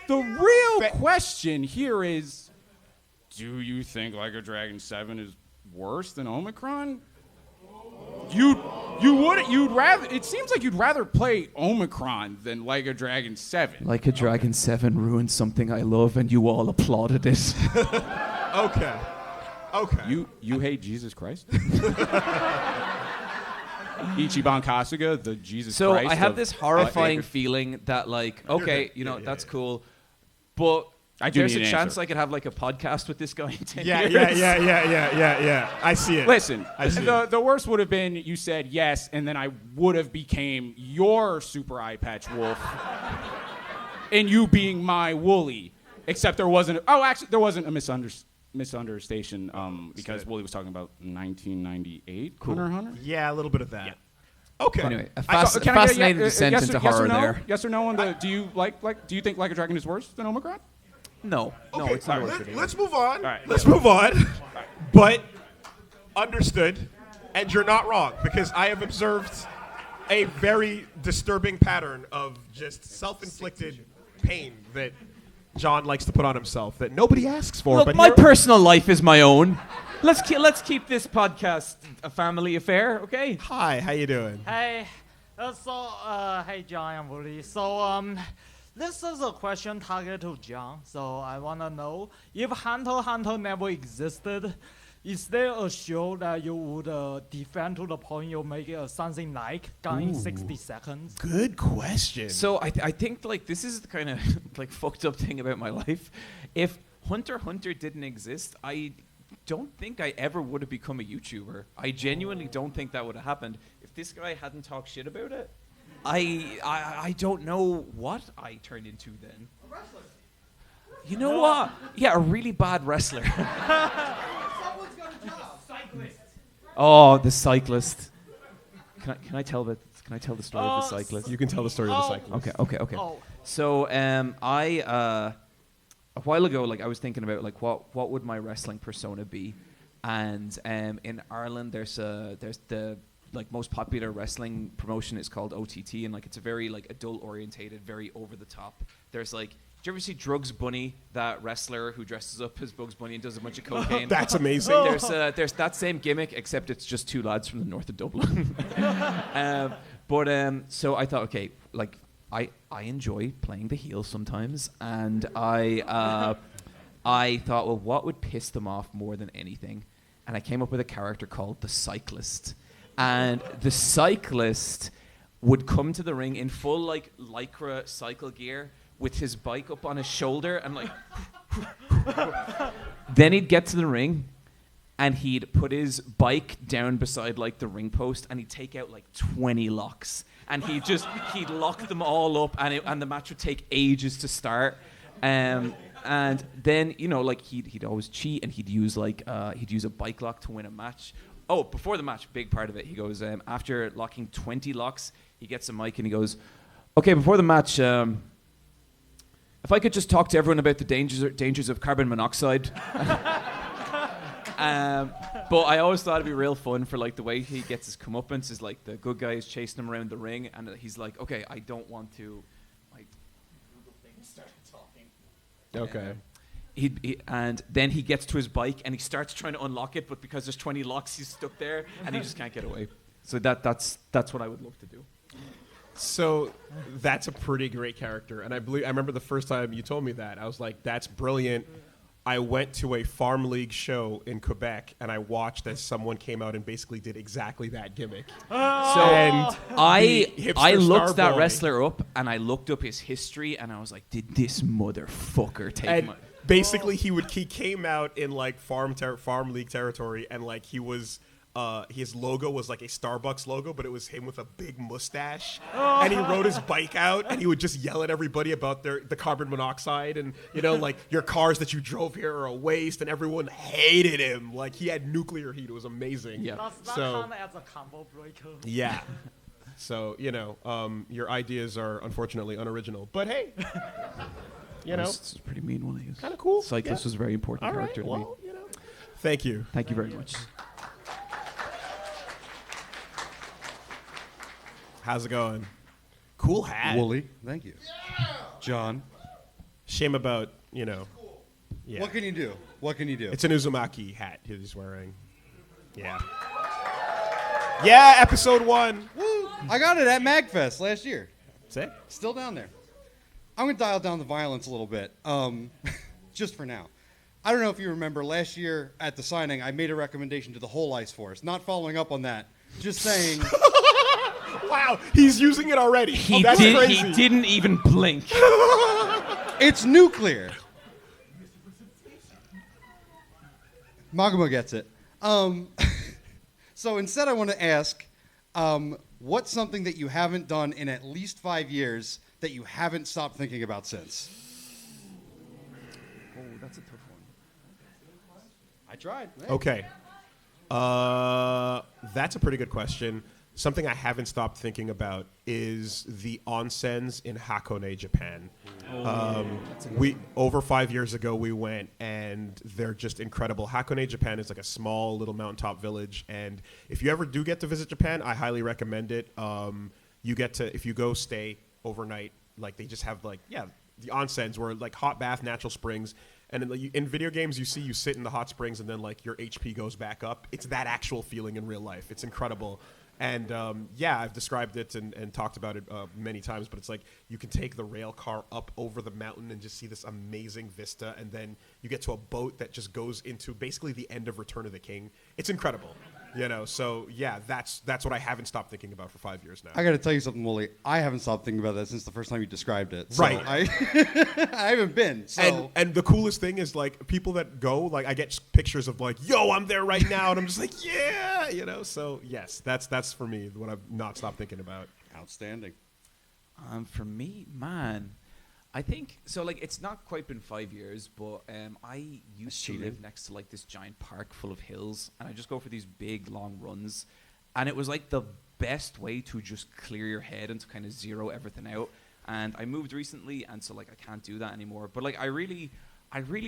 the real question here is, do you think Like a Dragon 7 is worse than Omicron? You'd rather. It seems like you'd rather play Omicron than Like a Dragon 7. Like a Dragon 7 ruined something I love, and you all applauded it. Okay. You hate Jesus Christ? Ichiban Kasuga, the Jesus So Christ. I have of- this horrifying feeling that, like, okay, you know, that's cool, but I do there's need a an chance answer. I could have like a podcast with this guy in 10 Yeah. years. I see it. Listen, I see it. the worst would have been you said yes, and then I would have became your super Eyepatch Wolf, and you being my Woolie. Except there wasn't. Oh, actually, there wasn't a misunderstanding because Woolie was talking about 1998 Hunter x Hunter. Yeah, a little bit of that. Okay. Anyway, a Can I get fascinating a descent yes, into yes or horror no? there. Yes or no on the? Do you think Like a Dragon is worse than Omicron? No, Okay, it's not. let's move on. right, Let's move on. But understood, and you're not wrong, because I have observed a very disturbing pattern of just self-inflicted pain that John likes to put on himself that nobody asks for. Look, but my here- personal life is my own. Let's keep this podcast a family affair, okay? Hi, how you doing? Hey, hey John and Woolie. This is a question targeted to John. So I wanna know if Hunter x Hunter never existed, is there a show that you would defend to the point you make it something like Gone in 60 Seconds? Good question. So I think like this is the kind of like fucked up thing about my life. If Hunter x Hunter didn't exist, I don't think I ever would have become a YouTuber. I genuinely don't think that would have happened. If this guy hadn't talked shit about it, I don't know what I turned into then. A wrestler. You know what? Yeah, a really bad wrestler. Cyclist. Oh, the cyclist. Can I tell the story of the cyclist? You can tell the story of the cyclist. Okay. Oh. So I a while ago, like I was thinking about like what would my wrestling persona be, and in Ireland there's the like most popular wrestling promotion is called OTT, and like it's a very like adult orientated, very over the top. There's like, did you ever see Drugs Bunny, that wrestler who dresses up as Bugs Bunny and does a bunch of cocaine? That's amazing. There's that same gimmick, except it's just two lads from the north of Dublin. So I thought, okay, like I enjoy playing the heel sometimes, and I thought, well, what would piss them off more than anything? And I came up with a character called the Cyclist. And the Cyclist would come to the ring in full like lycra cycle gear with his bike up on his shoulder and like then he'd get to the ring and he'd put his bike down beside like the ring post and he'd take out like 20 locks and he'd lock them all up and the match would take ages to start. And then, you know, like he'd always cheat and he'd use a bike lock to win a match. Oh, before the match, big part of it. He goes, after locking 20 locks, he gets a mic and he goes, okay, before the match, if I could just talk to everyone about the dangers of carbon monoxide. But I always thought it'd be real fun for like the way he gets his comeuppance is like the good guy is chasing him around the ring, and he's like, okay, I don't want to, like, Google things started talking. Okay. And then he gets to his bike and he starts trying to unlock it, but because there's 20 locks, he's stuck there and he just can't get away. So that's what I would love to do. So that's a pretty great character, and I remember the first time you told me that, I was like, that's brilliant. I went to a farm league show in Quebec, and I watched as someone came out and basically did exactly that gimmick. I looked that boy- wrestler up, and I looked up his history, and I was like, did this motherfucker take And my... basically, he came out in like farm league territory, and like he was. His logo was like a Starbucks logo, but it was him with a big mustache, and he rode his bike out, and he would just yell at everybody about the carbon monoxide, and like your cars that you drove here are a waste, and everyone hated him. Like he had nuclear heat. It was amazing. Yeah. Does that So count as a combo breaker? yeah. So your ideas are unfortunately unoriginal, but hey, It's pretty mean, Woolie. kind of cool. Cyclist was a very important All right. character to me. Well, thank you. Thank you very much. How's it going? Cool hat. Woolie, thank you. John. Shame about, Yeah. What can you do? What can you do? It's an Uzumaki hat he's wearing. Yeah. Yeah, episode 1. Woo! I got it at Magfest last year. Sick. Still down there. I'm going to dial down the violence a little bit, just for now. I don't know if you remember, last year at the signing, I made a recommendation to the whole Ice Force. Not following up on that, just saying... Wow, he's using it already. He crazy. didn't even blink. It's nuclear. Maguma gets it. So instead I want to ask, what's something that you haven't done in at least 5 years that you haven't stopped thinking about since? Oh, that's a tough one. I tried. Hey. Okay. That's a pretty good question. Something I haven't stopped thinking about is the onsens in Hakone, Japan. Over 5 years ago we went, and they're just incredible. Hakone, Japan is like a small little mountaintop village, and if you ever do get to visit Japan, I highly recommend it. You get to, if you go stay overnight, like they just have the onsens where like hot bath, natural springs. And in video games, you sit in the hot springs and then like your HP goes back up. It's that actual feeling in real life. It's incredible. And I've described it and talked about it many times, but it's like you can take the rail car up over the mountain and just see this amazing vista, and then you get to a boat that just goes into basically the end of Return of the King. It's incredible. So yeah, that's what I haven't stopped thinking about for 5 years now. I got to tell you something, Woolie. I haven't stopped thinking about that since the first time you described it. So Right. I haven't been. So. And the coolest thing is like people that go, like I get pictures of like, yo, I'm there right now, and I'm just like, yeah, So yes, that's for me what I've not stopped thinking about. Outstanding. For me, man, I think so. Like, it's not quite been 5 years, but I used to live next to like this giant park full of hills, and I just go for these big long runs, and it was like the best way to just clear your head and to kind of zero everything out. And I moved recently, and so like I can't do that anymore. But like I really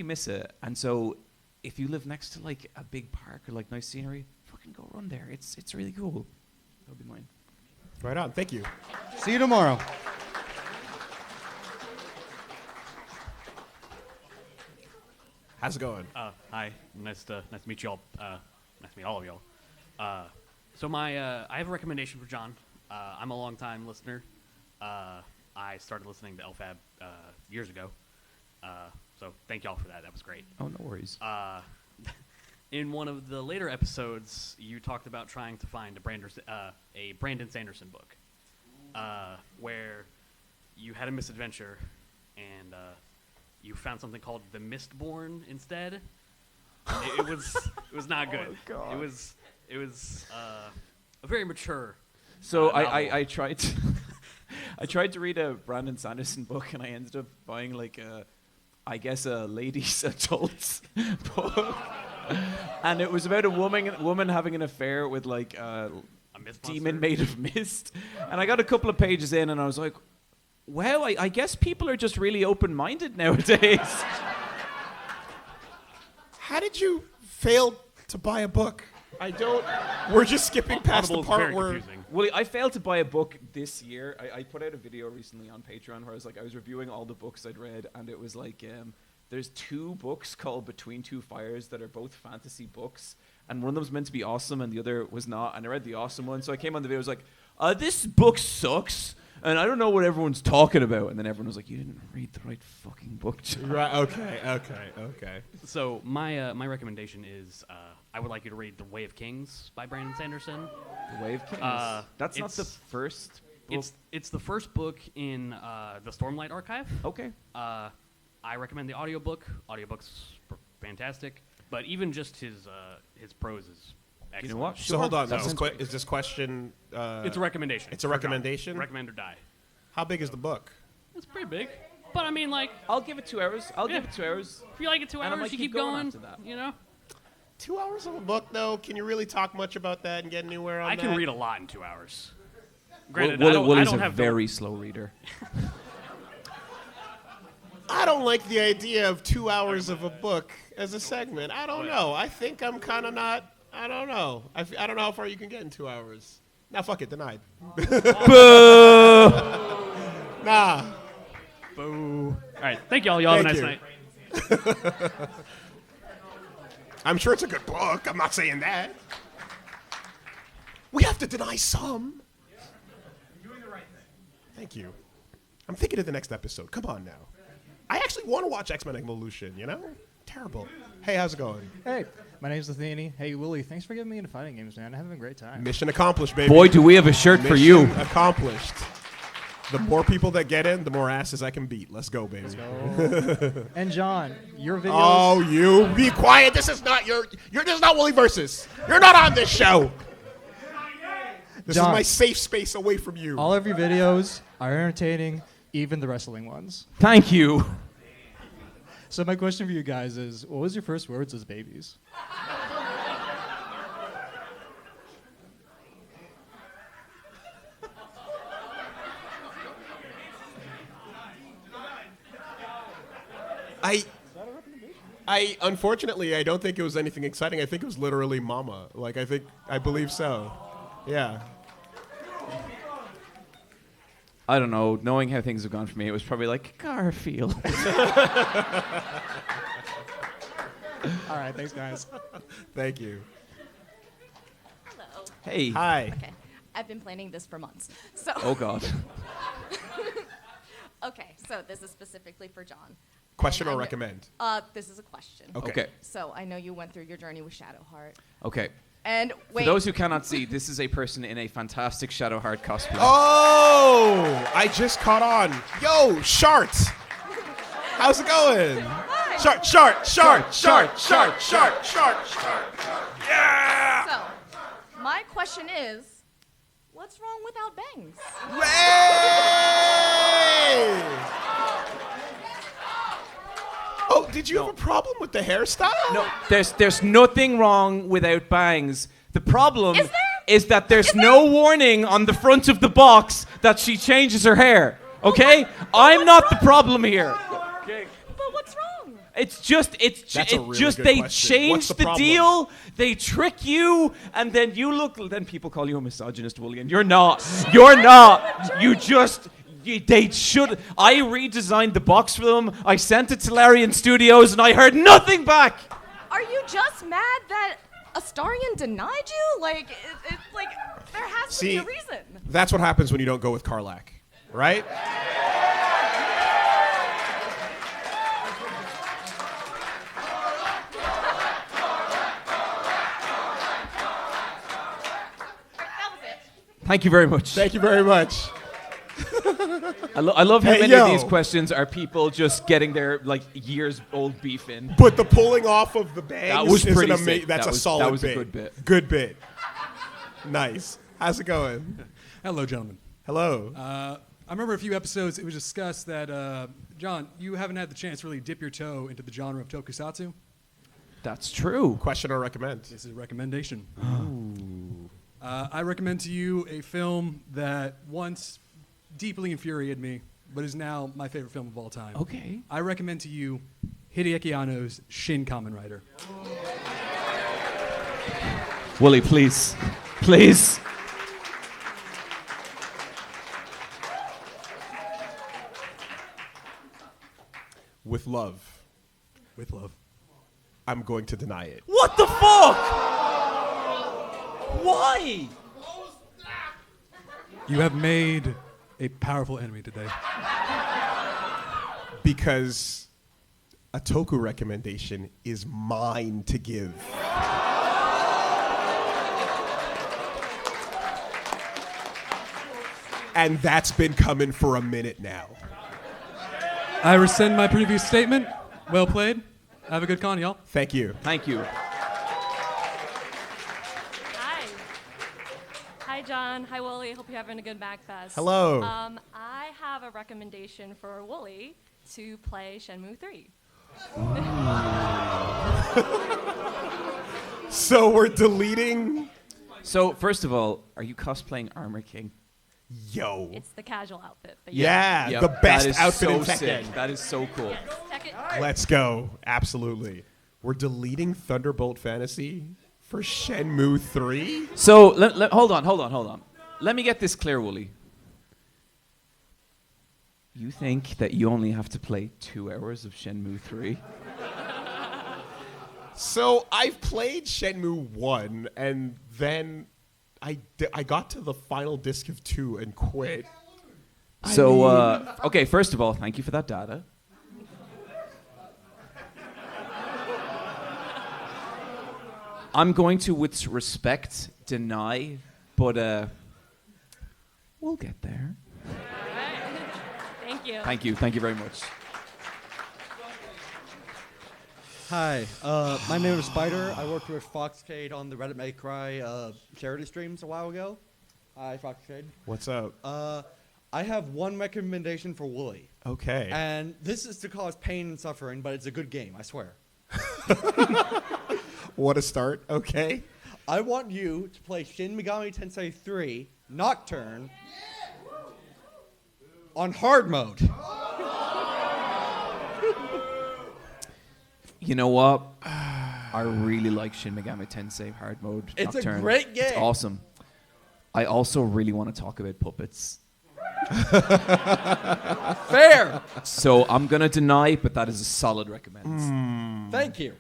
miss it. And so if you live next to like a big park or like nice scenery, fucking go run there. It's really cool. That would be mine. Right on. Thank you. See you tomorrow. How's it going? Hi. Nice to meet you all. Nice to meet all of y'all. So I have a recommendation for John. I'm a long-time listener. I started listening to LFAB years ago. So thank y'all for that. That was great. Oh, no worries. In one of the later episodes, you talked about trying to find a Brandon Sanderson book, where you had a misadventure, and you found something called The Mistborn instead. It was not good. Oh, God. It was a very mature. So novel. I tried to I tried to read a Brandon Sanderson book, and I ended up buying like a ladies' adult book, and it was about a woman having an affair with like a demon made of mist. And I got a couple of pages in, and I was like, wow, I guess people are just really open-minded nowadays. How did you fail to buy a book. I don't. We're just skipping past the Audible's part very where. confusing. Willie, I failed to buy a book this year. I put out a video recently on Patreon where I was reviewing all the books I'd read, and it was like there's 2 books called Between Two Fires that are both fantasy books, and one of them's meant to be awesome and the other was not, and I read the awesome one, so I came on the video, I was like, this book sucks, and I don't know what everyone's talking about, and then everyone was like, you didn't read the right fucking book, John. Right. Okay. So my recommendation is I would like you to read The Way of Kings by Brandon Sanderson. The Way of Kings. That's not the first book. It's the first book in the Stormlight Archive. Okay. I recommend the audiobook. Audiobooks are fantastic, but even just his prose is excellent. You know what? So hold on. Is this question? It's a recommendation. It's a recommendation. Recommend or die. How big is the book? It's pretty big, but I mean, like, I'll give it 2 hours. Give it 2 hours. If you like it 2 And I hours, might you keep keep going. after that. You know. 2 hours of a book, though. Can you really talk much about that and get anywhere on I that? can read a lot in 2 hours. Granted, Willie's I don't a have very slow reader. I don't like the idea of 2 hours of a book as a segment. I don't know. I think I'm kind of not. I don't know. I don't know how far you can get in 2 hours. Nah, fuck it. Denied. Boo! Nah. Boo. All right. Thank y'all. Y'all have a nice night. I'm sure it's a good book. I'm not saying that. We have to deny some. You're doing the right thing. Thank you. I'm thinking of the next episode. Come on now. I actually want to watch X-Men Evolution, you know? Terrible. Hey, how's it going? Hey, my name's Athene. Hey, Willie, thanks for getting me into fighting games, man. I'm having a great time. Mission accomplished, baby. Boy, do we have a shirt for you. Mission accomplished. The more people that get in, the more asses I can beat. Let's go, baby. Let's go. And John, your videos. Oh, you be quiet. This is not this is not Woolie Versus. You're not on this show. This John, is my safe space away from you. All of your videos are entertaining, even the wrestling ones. Thank you. So my question for you guys is, what was your first words as babies? I unfortunately I don't think it was anything exciting. I think it was literally mama. Like I believe so. Yeah. I don't know. Knowing how things have gone for me, it was probably like Garfield. All right, thanks, guys. Thank you. Hello. Hey. Hi. Okay. I've been planning this for months. So. Oh, God. Okay, so this is specifically for John. Question And or I kn- recommend? This is a question. Okay. So I know you went through your journey with Shadowheart. Okay. And wait. For those who cannot see, this is a person in a fantastic Shadowheart cosplay. Oh, I just caught on. Yo, Shart. How's it going? Shart. Yeah. So, my question is, what's wrong without bangs? Oh, did you have a problem with the hairstyle? No, there's nothing wrong without bangs. The problem is that there's no warning on the front of the box that she changes her hair. Okay? I'm not the problem here. But what's wrong? It's just That's a really good they question. change What's the the problem? deal, they trick you, and then you look. Then people call you a misogynist, Willie, and you're not. You're not. You just. They should. I redesigned the box for them. I sent it to Larian Studios, and I heard nothing back. Are you just mad that Astarion denied you? Like, like there has to be a reason. That's what happens when you don't go with Karlak, right? Thank you very much. Thank you very much. I love how Hey, many yo. of these questions are people just getting their like years old beef in. But the pulling off of the bangs That was is pretty an sick. That's That a was- solid that was a bit. good bit. Good bit. Nice. How's it going? Hello, gentlemen. Hello. I remember a few episodes it was discussed that, John, you haven't had the chance to really dip your toe into the genre of tokusatsu. That's true. Question or recommend? This is a recommendation. I recommend to you a film that once deeply infuriated me, but is now my favorite film of all time. Okay. I recommend to you Hideaki Anno's Shin Kamen Rider. Woolie, please. Please. With love, With love. I'm going to deny it. What the fuck? Why? You have made a powerful enemy today. Because a Toku recommendation is mine to give. And that's been coming for a minute now. I rescind my previous statement. Well played. Have a good con, y'all. Thank you. Thank you. Hi. Hi, John. Hi, Woolie. Hope you're having a good Magfest. Hello. I have a recommendation for Woolie to play Shenmue 3. So we're deleting. So, first of all, are you cosplaying Armor King? Yo. It's the casual outfit. But Yeah, Yep, the best that is outfit so in Tekken. sick. That is so cool. Yes, Tekken. Let's go. Absolutely. We're deleting Thunderbolt Fantasy for Shenmue 3? So, hold on. Let me get this clear, Woolie. You think that you only have to play 2 hours of Shenmue 3? So I've played Shenmue 1, and then I got to the final disc of 2 and quit. So, okay, first of all, thank you for that data. I'm going to, with respect, deny, but we'll get there. Thank you. Thank you very much. Hi, my name is Spider. I worked with Foxcade on the Reddit May Cry charity streams a while ago. Hi, Foxcade. What's up? I have one recommendation for Woolie. Okay. And this is to cause pain and suffering, but it's a good game, I swear. What a start. Okay. I want you to play Shin Megami Tensei 3 Nocturne on hard mode. You know what? I really like Shin Megami Tensei Hard Mode. It's Nocturne. a great game. It's awesome. I also really want to talk about puppets. Fair. So I'm going to deny, but that is a solid recommend. Thank you.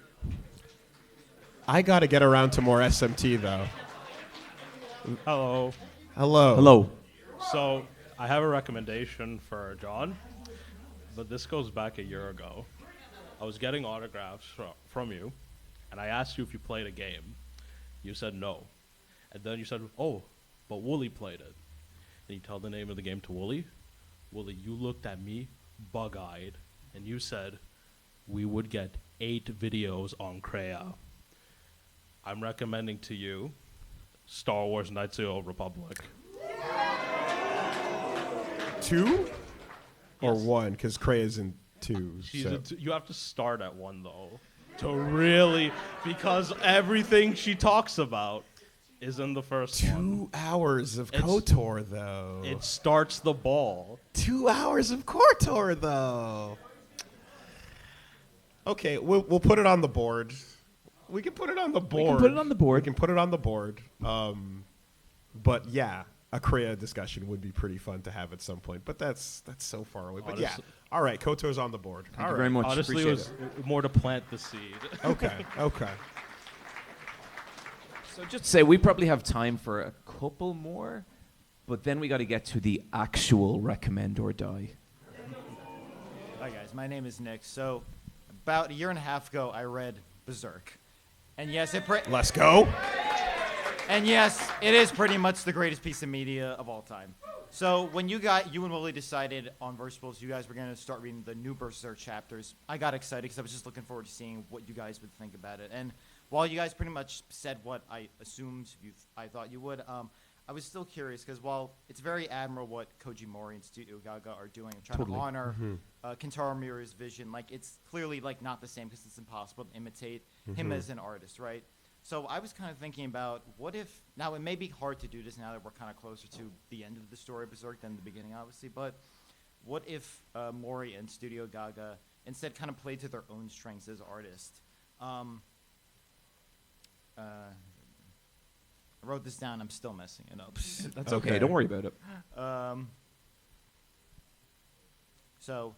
I got to get around to more SMT, though. Hello. Hello. Hello. So, I have a recommendation for John, but this goes back a year ago. I was getting autographs from you, and I asked you if you played a game. You said no. And then you said, oh, but Woolie played it. Then you tell the name of the game to Woolie. Woolie, you looked at me bug-eyed, and you said, we would get 8 videos on Kreia. I'm recommending to you Star Wars Knights of the Old Republic. 2? Or 1? Because Cray is in 2. You have to start at 1, though, to really, because everything she talks about is in the first 1. 2 hours of KOTOR, though. It starts the ball. 2 hours of KOTOR, though. Okay, we'll put it on the board. We can put it on the board. We can put it on the board. We can put it on the board. But yeah, a Kreia discussion would be pretty fun to have at some point. But that's so far away. But yeah, all right, KOTOR's on the board. Thank you very much. Honestly, it was more to plant the seed. Okay. So just to say, we probably have time for a couple more, but then we got to get to the actual recommend or die. Hi guys, my name is Nick. So about a year and a half ago, I read Berserk. And yes, Let's go. And yes, it is pretty much the greatest piece of media of all time. So when you and Woolie decided on Versatiles, you guys were going to start reading the new Berserk chapters, I got excited because I was just looking forward to seeing what you guys would think about it. And while you guys pretty much said what I assumed I thought you would, I was still curious because while it's very admirable what Koji Mori and Studio Gaga are doing and trying to honor Kentaro Miura's vision, like it's clearly like not the same because it's impossible to imitate him as an artist, right? So I was kind of thinking about what if, now it may be hard to do this now that we're kind of closer to the end of the story of Berserk than the beginning, obviously, but what if Mori and Studio Gaga instead kind of played to their own strengths as artists? I wrote this down. I'm still messing it up. That's okay. Don't worry about it. So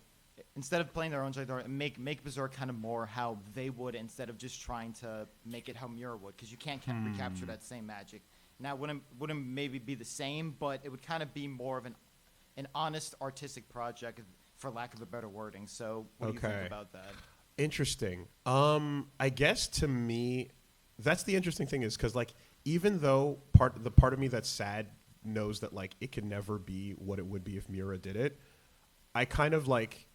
instead of playing their own story, make Berserk kind of more how they would instead of just trying to make it how Mura would, because you can't kind of recapture that same magic. Now, wouldn't maybe be the same, but it would kind of be more of an honest artistic project, for lack of a better wording. So what do you think about that? Interesting. I guess to me, that's the interesting thing is because like even though the part of me that's sad knows that like it could never be what it would be if Mura did it, I kind of like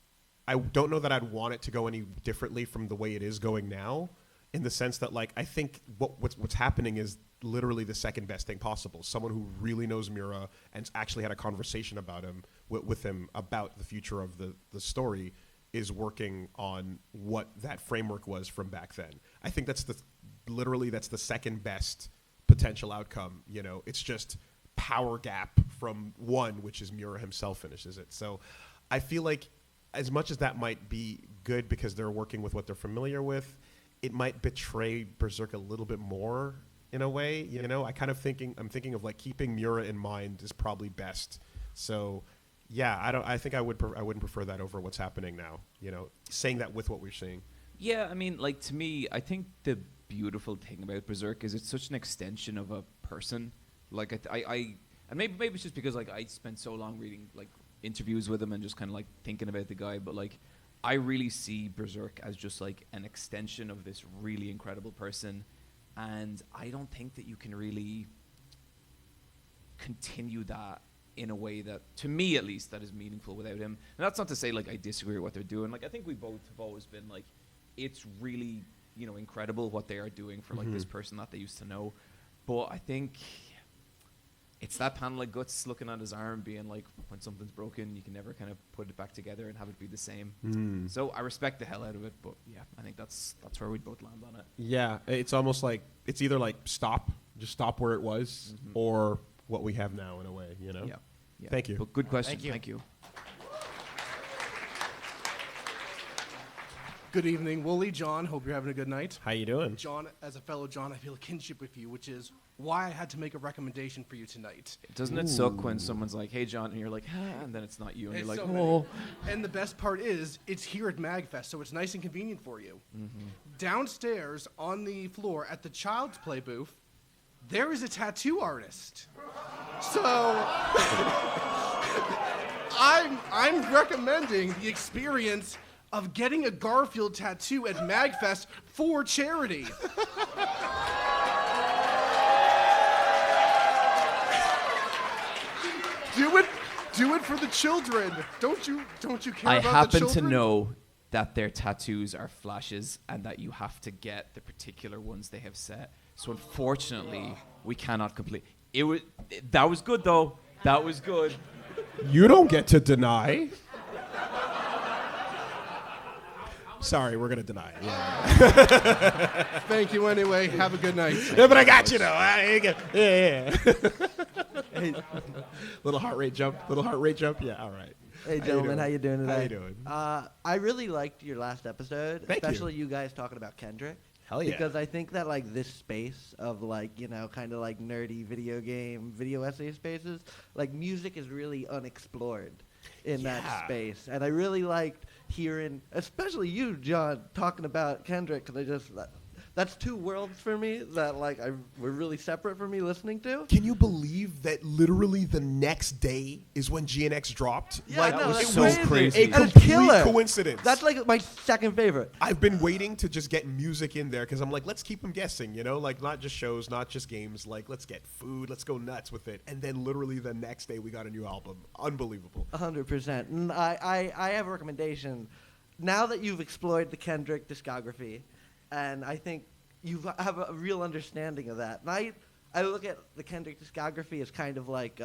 I don't know that I'd want it to go any differently from the way it is going now, in the sense that like I think what's happening is literally the second best thing possible. Someone who really knows Mura and actually had a conversation about him with him about the future of the story is working on what that framework was from back then. I think that's the second best potential outcome. You know, it's just power gap from one, which is Mura himself finishes it. So I feel like as much as that might be good because they're working with what they're familiar with, it might betray Berserk a little bit more in a way. You know, I'm thinking of like keeping Mura in mind is probably best. So yeah, I think I wouldn't prefer that over what's happening now. You know, saying that with what we're seeing. Yeah, I mean, like to me, I think the beautiful thing about Berserk is it's such an extension of a person. Like I and maybe it's just because like I spent so long reading like interviews with him and just kind of like thinking about the guy, but like I really see Berserk as just like an extension of this really incredible person, and I don't think that you can really continue that in a way that, to me at least, that is meaningful without him. And that's not to say like I disagree with what they're doing. Like I think we both have always been like, it's really, you know, incredible what they are doing for like this person that they used to know. But I think it's that panel of Guts looking at his arm being like, when something's broken, you can never kind of put it back together and have it be the same. So I respect the hell out of it, but yeah, I think that's where we'd both land on it. Yeah, it's almost like, it's either like just stop where it was, or what we have now in a way, you know? Yeah. Thank you. But good question. Thank you. Good evening, Woolie, John. Hope you're having a good night. How you doing? John, as a fellow John, I feel a kinship with you, which is why I had to make a recommendation for you tonight. Doesn't it suck when someone's like, hey, John, and you're like, and then it's not you, and It's you're like, so oh. many. And the best part is, it's here at Magfest, so it's nice and convenient for you. Downstairs on the floor at the Child's Play booth, there is a tattoo artist. So I'm recommending the experience of getting a Garfield tattoo at Magfest for charity. Do it for the children. Don't you care I about the happen children? to know that their tattoos are flashes and that you have to get the particular ones they have set. So unfortunately, we cannot complete. That was good though. That was good. You don't get to deny. Sorry, we're gonna deny. Yeah. Thank you anyway. Have a good night. Yeah, but I got you though. Yeah. Little heart rate jump. Yeah. All right. Hey gentlemen, how you doing today? How you doing? I really liked your last episode, especially you guys talking about Kendrick. Hell yeah. Because I think that like this space of like, you know, kind of like nerdy video essay spaces, like music is really unexplored in that space. And I really liked hearing, especially you, John, talking about Kendrick, because that's two worlds for me that like were really separate for me listening to. Can you believe that literally the next day is when GNX dropped? Yeah, like, no, it that's was crazy. a And it's complete killer. coincidence. That's like my second favorite. I've been waiting to just get music in there because I'm like, let's keep them guessing, you know? Like, not just shows, not just games. Like, let's get food. Let's go nuts with it. And then literally the next day we got a new album. Unbelievable. 100%. And I have a recommendation. Now that you've explored the Kendrick discography, and I think you have a real understanding of that. And I look at the Kendrick discography as kind of like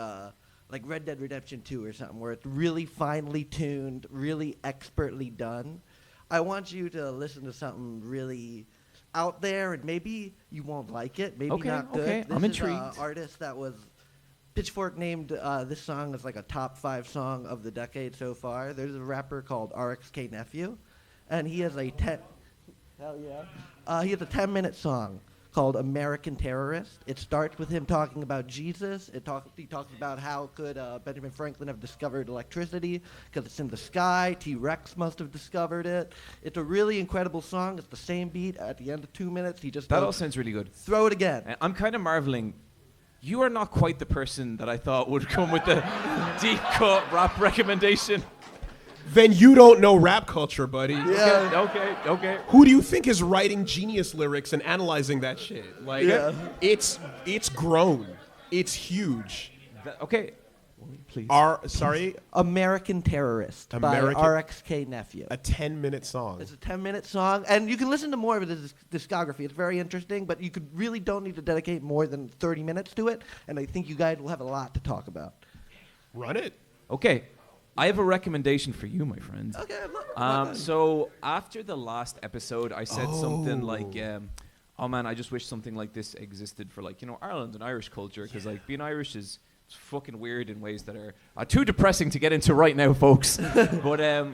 Red Dead Redemption 2 or something, where it's really finely tuned, really expertly done. I want you to listen to something really out there, and maybe you won't like it, maybe not good. Okay, I'm intrigued. This is an artist that was Pitchfork named this song as like a top 5 song of the decade so far. There's a rapper called RXK Nephew, and he has a he has a 10-minute song called American Terrorist. It starts with him talking about Jesus. He talks about how could Benjamin Franklin have discovered electricity because it's in the sky. T-Rex must have discovered it. It's a really incredible song. It's the same beat. At the end of 2 minutes, he just That goes, all sounds really good. Throw it again. And I'm kind of marveling. You are not quite the person that I thought would come with the deep cut rap recommendation. Then you don't know rap culture, buddy. Yeah. Okay. Who do you think is writing genius lyrics and analyzing that shit? Like, it's grown. It's huge. Okay. Please. Sorry? American Terrorist by RXK Nephew. A 10-minute song. It's a 10-minute song, and you can listen to more of his discography. It's very interesting, but you really don't need to dedicate more than 30 minutes to it, and I think you guys will have a lot to talk about. Run it. Okay. I have a recommendation for you, my friend. Okay. So after the last episode, I said something like, oh man, I just wish something like this existed for Ireland and Irish culture, because being Irish is fucking weird in ways that are too depressing to get into right now, folks. But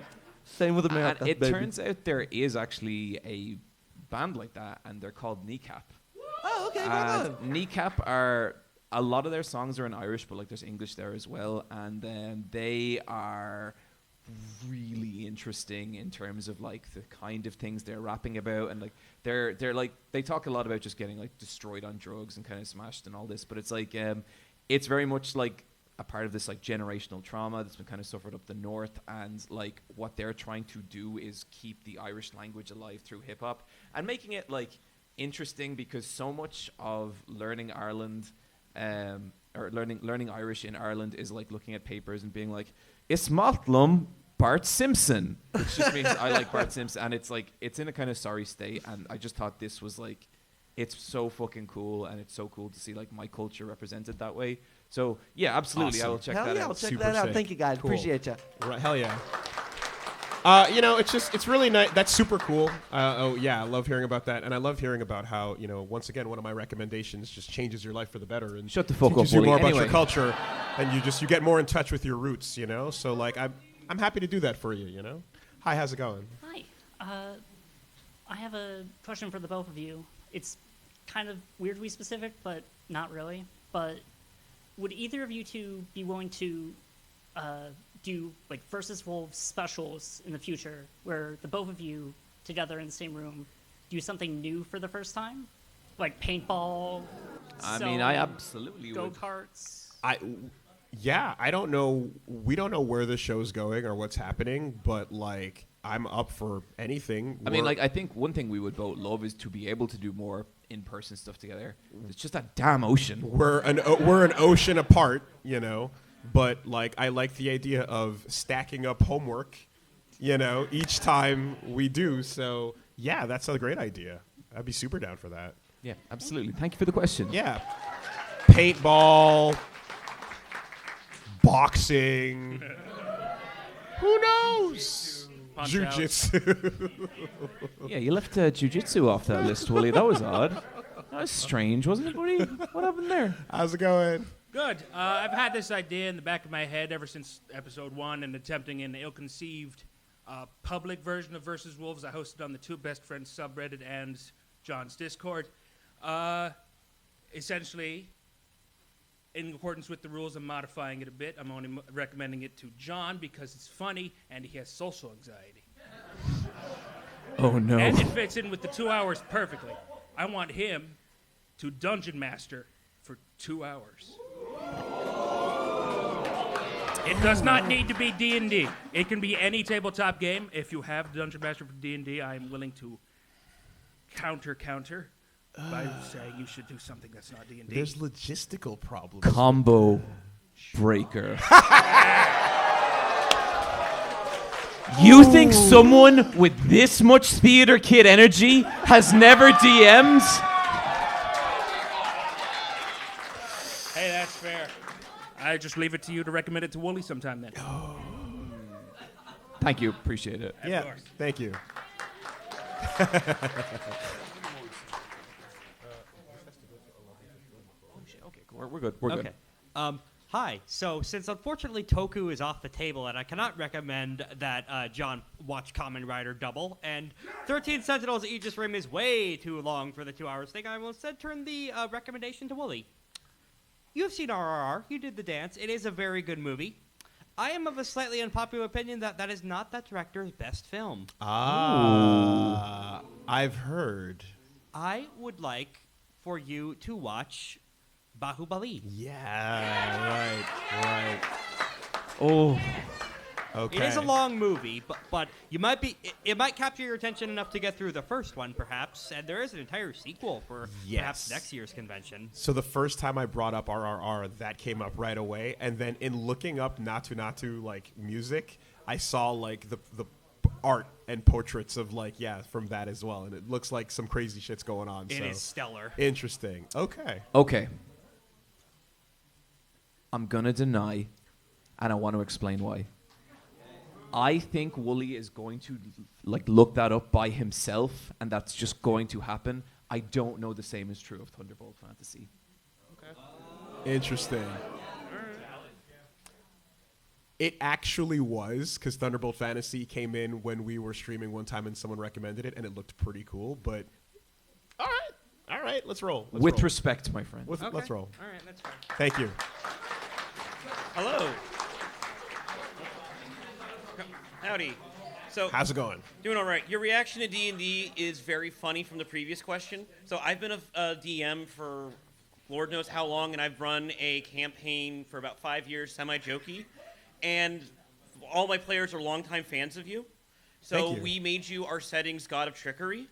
same with America. And it baby. turns out there is actually a band like that, and they're called Kneecap. Oh, okay. And Kneecap are, a lot of their songs are in Irish, but there's English there as well, and they are really interesting in terms of the kind of things they're rapping about, and they talk a lot about just getting destroyed on drugs and kind of smashed and all this, but it's very much a part of this generational trauma that's been kind of suffered up the north, and what they're trying to do is keep the Irish language alive through hip hop and making it interesting, because so much of learning Ireland or learning Irish in Ireland is looking at papers and being "Is Motlum Bart Simpson," which just means I like Bart Simpson, and it's in a kind of sorry state, and I just thought this was it's so fucking cool, and it's so cool to see my culture represented that way. So yeah, absolutely, Awesome. I will check Hell that yeah, out. I'll check Super that out. sick. Thank you, guys. Cool. Appreciate you. Right, hell yeah. It's really nice. That's super cool. I love hearing about that, and I love hearing about how once again, one of my recommendations just changes your life for the better and Shut the fuck up, teaches you Woolie. more about Anyway. your culture, and you get more in touch with your roots. So I'm happy to do that for you. Hi, how's it going? Hi. I have a question for the both of you. It's kind of weirdly specific, but not really. But would either of you two be willing to do Versus Wolves specials in the future, where the both of you together in the same room do something new for the first time, like paintball? I mean, I absolutely go would. karts. I don't know. We don't know where the show's going or what's happening, but I'm up for anything. I mean, I think one thing we would both love is to be able to do more in-person stuff together. It's just that damn ocean. We're an ocean apart, but I like the idea of stacking up homework, each time we do. So yeah, that's a great idea. I'd be super down for that. Yeah, absolutely. Thank you for the question. Yeah, paintball, boxing. Who knows? Punch Jiu-jitsu. Yeah, you left jiu-jitsu off that list, Willie. That was odd. That was strange, wasn't it, buddy? What happened there? How's it going? Good. I've had this idea in the back of my head ever since episode 1 and attempting an ill-conceived public version of Versus Wolves I hosted on the Two Best Friends subreddit and John's Discord. Essentially, in accordance with the rules, I'm modifying it a bit. I'm only recommending it to John because it's funny and he has social anxiety. Oh, no. And it fits in with the 2 hours perfectly. I want him to Dungeon Master for 2 hours. It does not need to be D&D. It can be any tabletop game. If you have Dungeon Master for D&D, I am willing to counter by saying you should do something that's not D&D. There's logistical problems. Combo breaker. You think someone with this much theater kid energy has never DM'd? Hey, that's fair. I just leave it to you to recommend it to Woolie sometime then. Thank you. Appreciate it. Yeah, thank you. Okay, we're good. We're good. Hi. So, since unfortunately Toku is off the table and I cannot recommend that John watch Kamen Rider Double, and 13 Sentinels Aegis Rim is way too long for the 2 hours thing, I will instead turn the recommendation to Woolie. You have seen RRR. You did the dance. It is a very good movie. I am of a slightly unpopular opinion that that is not that director's best film. I've heard. I would like for you to watch Bahubali. Yeah, right. Oh. Okay. It is a long movie, but you might be it might capture your attention enough to get through the first one, perhaps, and there is an entire sequel for perhaps next year's convention. So the first time I brought up RRR, that came up right away, and then in looking up Natu like music, I saw like the art and portraits of from that as well, and it looks like some crazy shit's going on. It so. is stellar. Interesting. Okay. Okay. I'm gonna deny, and I want to explain why. I think Woolie is going to look that up by himself, and that's just going to happen. I don't know the same is true of Thunderbolt Fantasy. Okay. Interesting. It actually was, because Thunderbolt Fantasy came in when we were streaming one time and someone recommended it, and it looked pretty cool, but all right, let's roll. With respect, my friend. Let's roll. All right, that's fine. Thank you. Hello. Howdy. So how's it going? Doing all right. Your reaction to D&D is very funny from the previous question. So I've been a DM for Lord knows how long, and I've run a campaign for about 5 years, semi-jokey, and all my players are longtime fans of you. So we made you our settings god of trickery.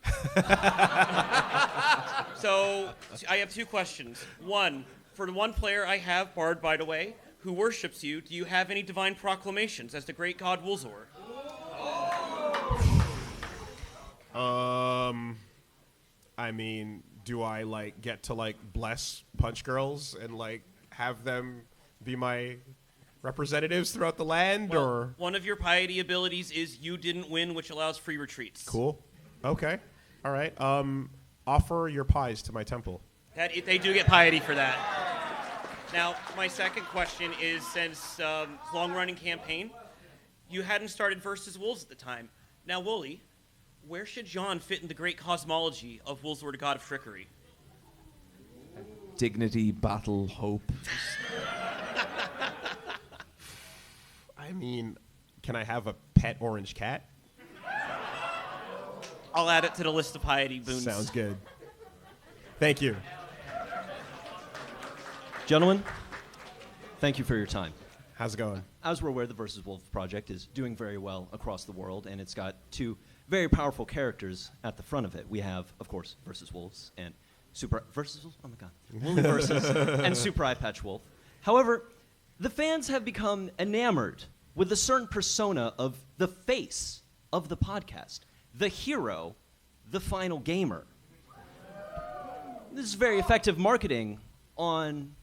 So I have 2 questions. One, for the one player I have, Bard, by the way, who worships you, do you have any divine proclamations as the great god Wulzor? I mean, do I get to bless punch girls and have them be my representatives throughout the land, or one of your piety abilities is you didn't win, which allows free retreats. Cool. Okay. All right. Offer your pies to my temple. They do get piety for that. Now, my second question is, since long-running campaign, you hadn't started Versus Wolves at the time. Now, Woolie, where should John fit in the great cosmology of Wulzor, the god of trickery? Dignity, battle, hope. I mean, can I have a pet orange cat? I'll add it to the list of piety boons. Sounds good. Thank you. Gentlemen, thank you for your time. How's it going? As we're aware, the Versus Wolf project is doing very well across the world, and it's got 2 very powerful characters at the front of it. We have, of course, Versus Wolves and Versus Wolves? Oh my god. Woolie Versus and Super Eyepatch Wolf. However, the fans have become enamored with a certain persona of the face of the podcast, the hero, the final gamer. This is very effective marketing on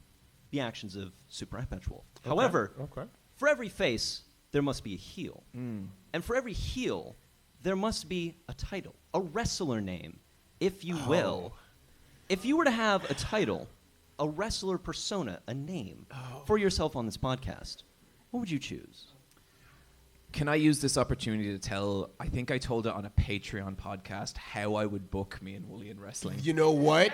the actions of Super Eyepatch Wolf. Okay. However, Okay. for every face, there must be a heel. And for every heel, there must be a title, a wrestler name, if you will. If you were to have a title, a wrestler persona, a name for yourself on this podcast, what would you choose? Can I use this opportunity to tell, I think I told it on a Patreon podcast, how I would book me and Woolie in wrestling? You know what?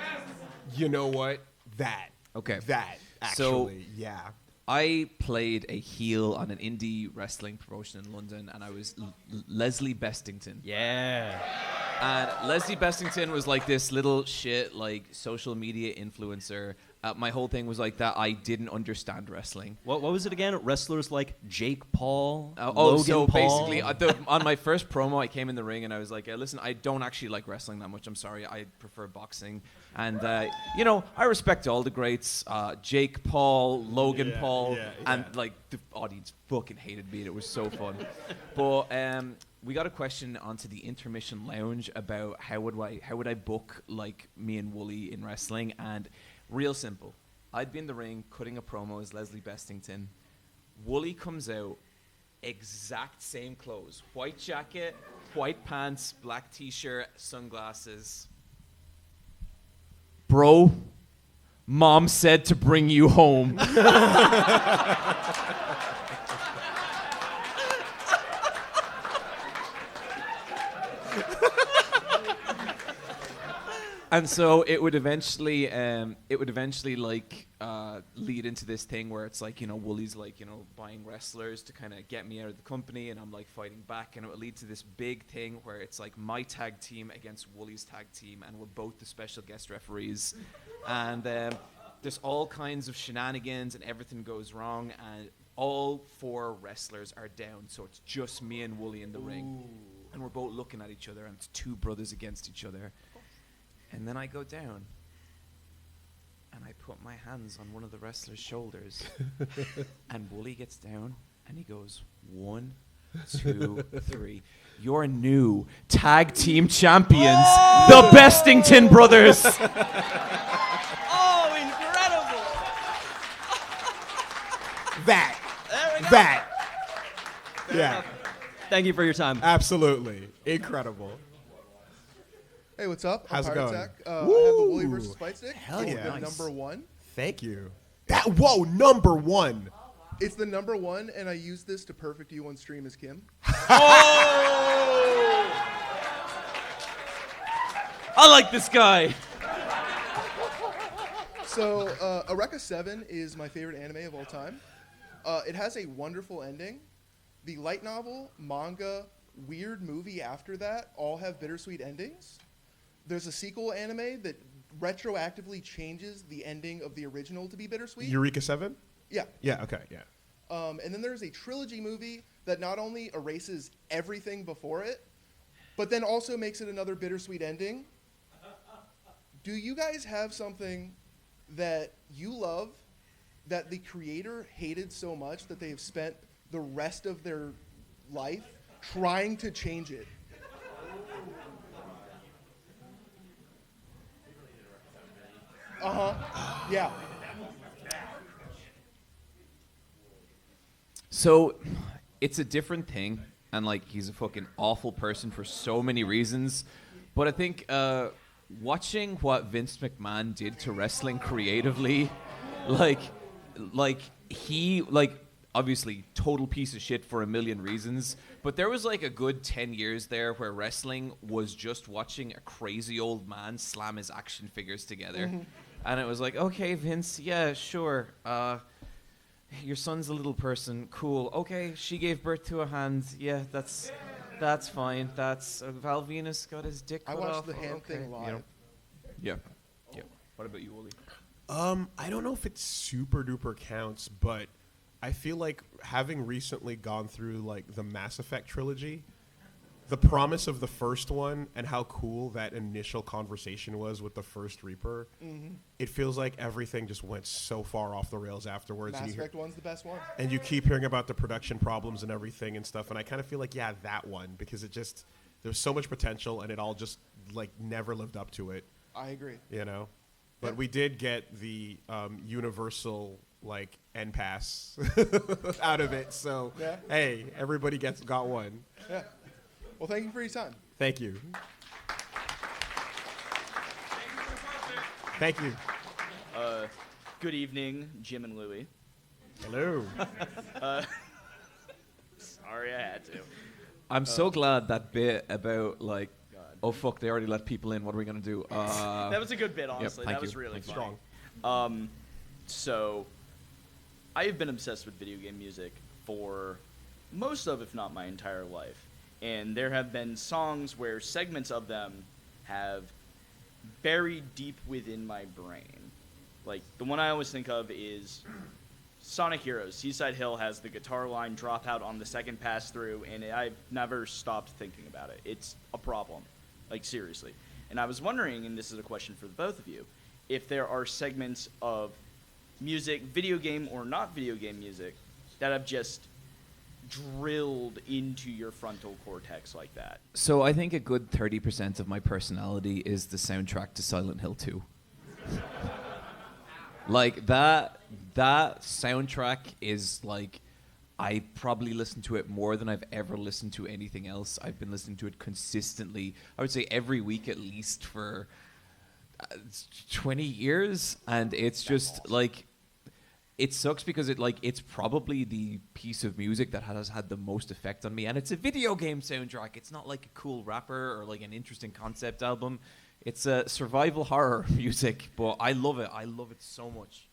That. Okay. That, actually, yeah. I played a heel on an indie wrestling promotion in London, and I was Leslie Bestington. Yeah. And Leslie Bestington was this little shit, social media influencer. My whole thing was that I didn't understand wrestling. What was it again? Wrestlers like Jake Paul, so Logan Paul? basically, on my first promo, I came in the ring and I was like, listen, I don't actually like wrestling that much. I'm sorry. I prefer boxing. And, I respect all the greats. Jake Paul, Logan Paul. And, the audience fucking hated me. It was so fun. But we got a question onto the intermission lounge about how would I book, me and Woolie in wrestling. And real simple. I'd be in the ring cutting a promo as Leslie Bestington. Woolie comes out, exact same clothes. White jacket, white pants, black t-shirt, sunglasses. Bro, Mom said to bring you home. And so it would eventually like lead into this thing where it's like, you know, Woolie's like, you know, buying wrestlers to kind of get me out of the company, and I'm like fighting back, and it would lead to this big thing where it's like my tag team against Woolie's tag team, and we're both the special guest referees, and there's all kinds of shenanigans, and everything goes wrong, and all 4 wrestlers are down, so it's just me and Woolie in the ring, and we're both looking at each other, and it's 2 brothers against each other. And then I go down, and I put my hands on one of the wrestler's shoulders, and Woolie gets down, and he goes, 1, 2, 3. Your new tag team champions, the Bestington Brothers. Oh, incredible! That. Yeah. Thank you for your time. Absolutely. Incredible. Hey, what's up? How's I'm it going? Pirate Tech. I have the Woolie Versus fight stick. Hell It's yeah. the Nice. number 1. Thank you. Whoa, number 1. It's the number 1, and I use this to perfect you on stream as Kim. I like this guy. So, Eureka 7 is my favorite anime of all time. It has a wonderful ending. The light novel, manga, weird movie after that all have bittersweet endings. There's a sequel anime that retroactively changes the ending of the original to be bittersweet. Eureka 7? Yeah. Yeah, okay, yeah. And then there's a trilogy movie that not only erases everything before it, but then also makes it another bittersweet ending. Do you guys have something that you love that the creator hated so much that they have spent the rest of their life trying to change it? Yeah. So it's a different thing, and like he's a fucking awful person for so many reasons, but I think watching what Vince McMahon did to wrestling creatively, like he obviously total piece of shit for a million reasons, but there was like a good 10 years there where wrestling was just watching a crazy old man slam his action figures together. Mhm. And it was like, okay, Vince, yeah, sure. Your son's a little person. Cool. Okay, she gave birth to a hand. Yeah, that's fine. That's Val Venus got his dick I cut watched off. the hand Okay. thing live. Yeah. What about you, Woolie? I don't know if it super duper counts, but I feel like having recently gone through like the Mass Effect trilogy, the promise of the first one and how cool that initial conversation was with the first Reaper, it feels like everything just went so far off the rails afterwards. Mass and you hear- Effect 1's the best one. And you keep hearing about the production problems and everything and stuff, and I kind of feel like, yeah, that one, because it just, there's so much potential and it all just like never lived up to it. I agree. You know? But we did get the universal like end pass out of it, so Yeah. hey, everybody got one. Yeah. Well, thank you for your time. Thank you. Thank you. Good evening, Jim and Louie. Hello. Sorry, I had to. I'm so glad that bit about like, oh fuck, they already let people in. What are we gonna do? That was a good bit, yep, honestly. thank That was you. really Thank you. funny. So, I have been obsessed with video game music for most of, if not my entire life. And there have been songs where segments of them have buried deep within my brain. Like, the one I always think of is Sonic Heroes. Seaside Hill has the guitar line drop out on the second pass through, and I've never stopped thinking about it. It's a problem. Like, seriously. And I was wondering, and this is a question for the both of you, if there are segments of music, video game or not video game music, that have just drilled into your frontal cortex like that. So I think a good 30% of my personality is the soundtrack to Silent Hill 2. Like that soundtrack is like, I probably listen to it more than I've ever listened to anything else. I've been listening to it consistently. I would say every week at least for it's 20 years, and it's just like it sucks because it's probably the piece of music that has had the most effect on me, and it's a video game soundtrack. It's not like a cool rapper or like an interesting concept album. It's a survival horror music, but I love it. I love it so much.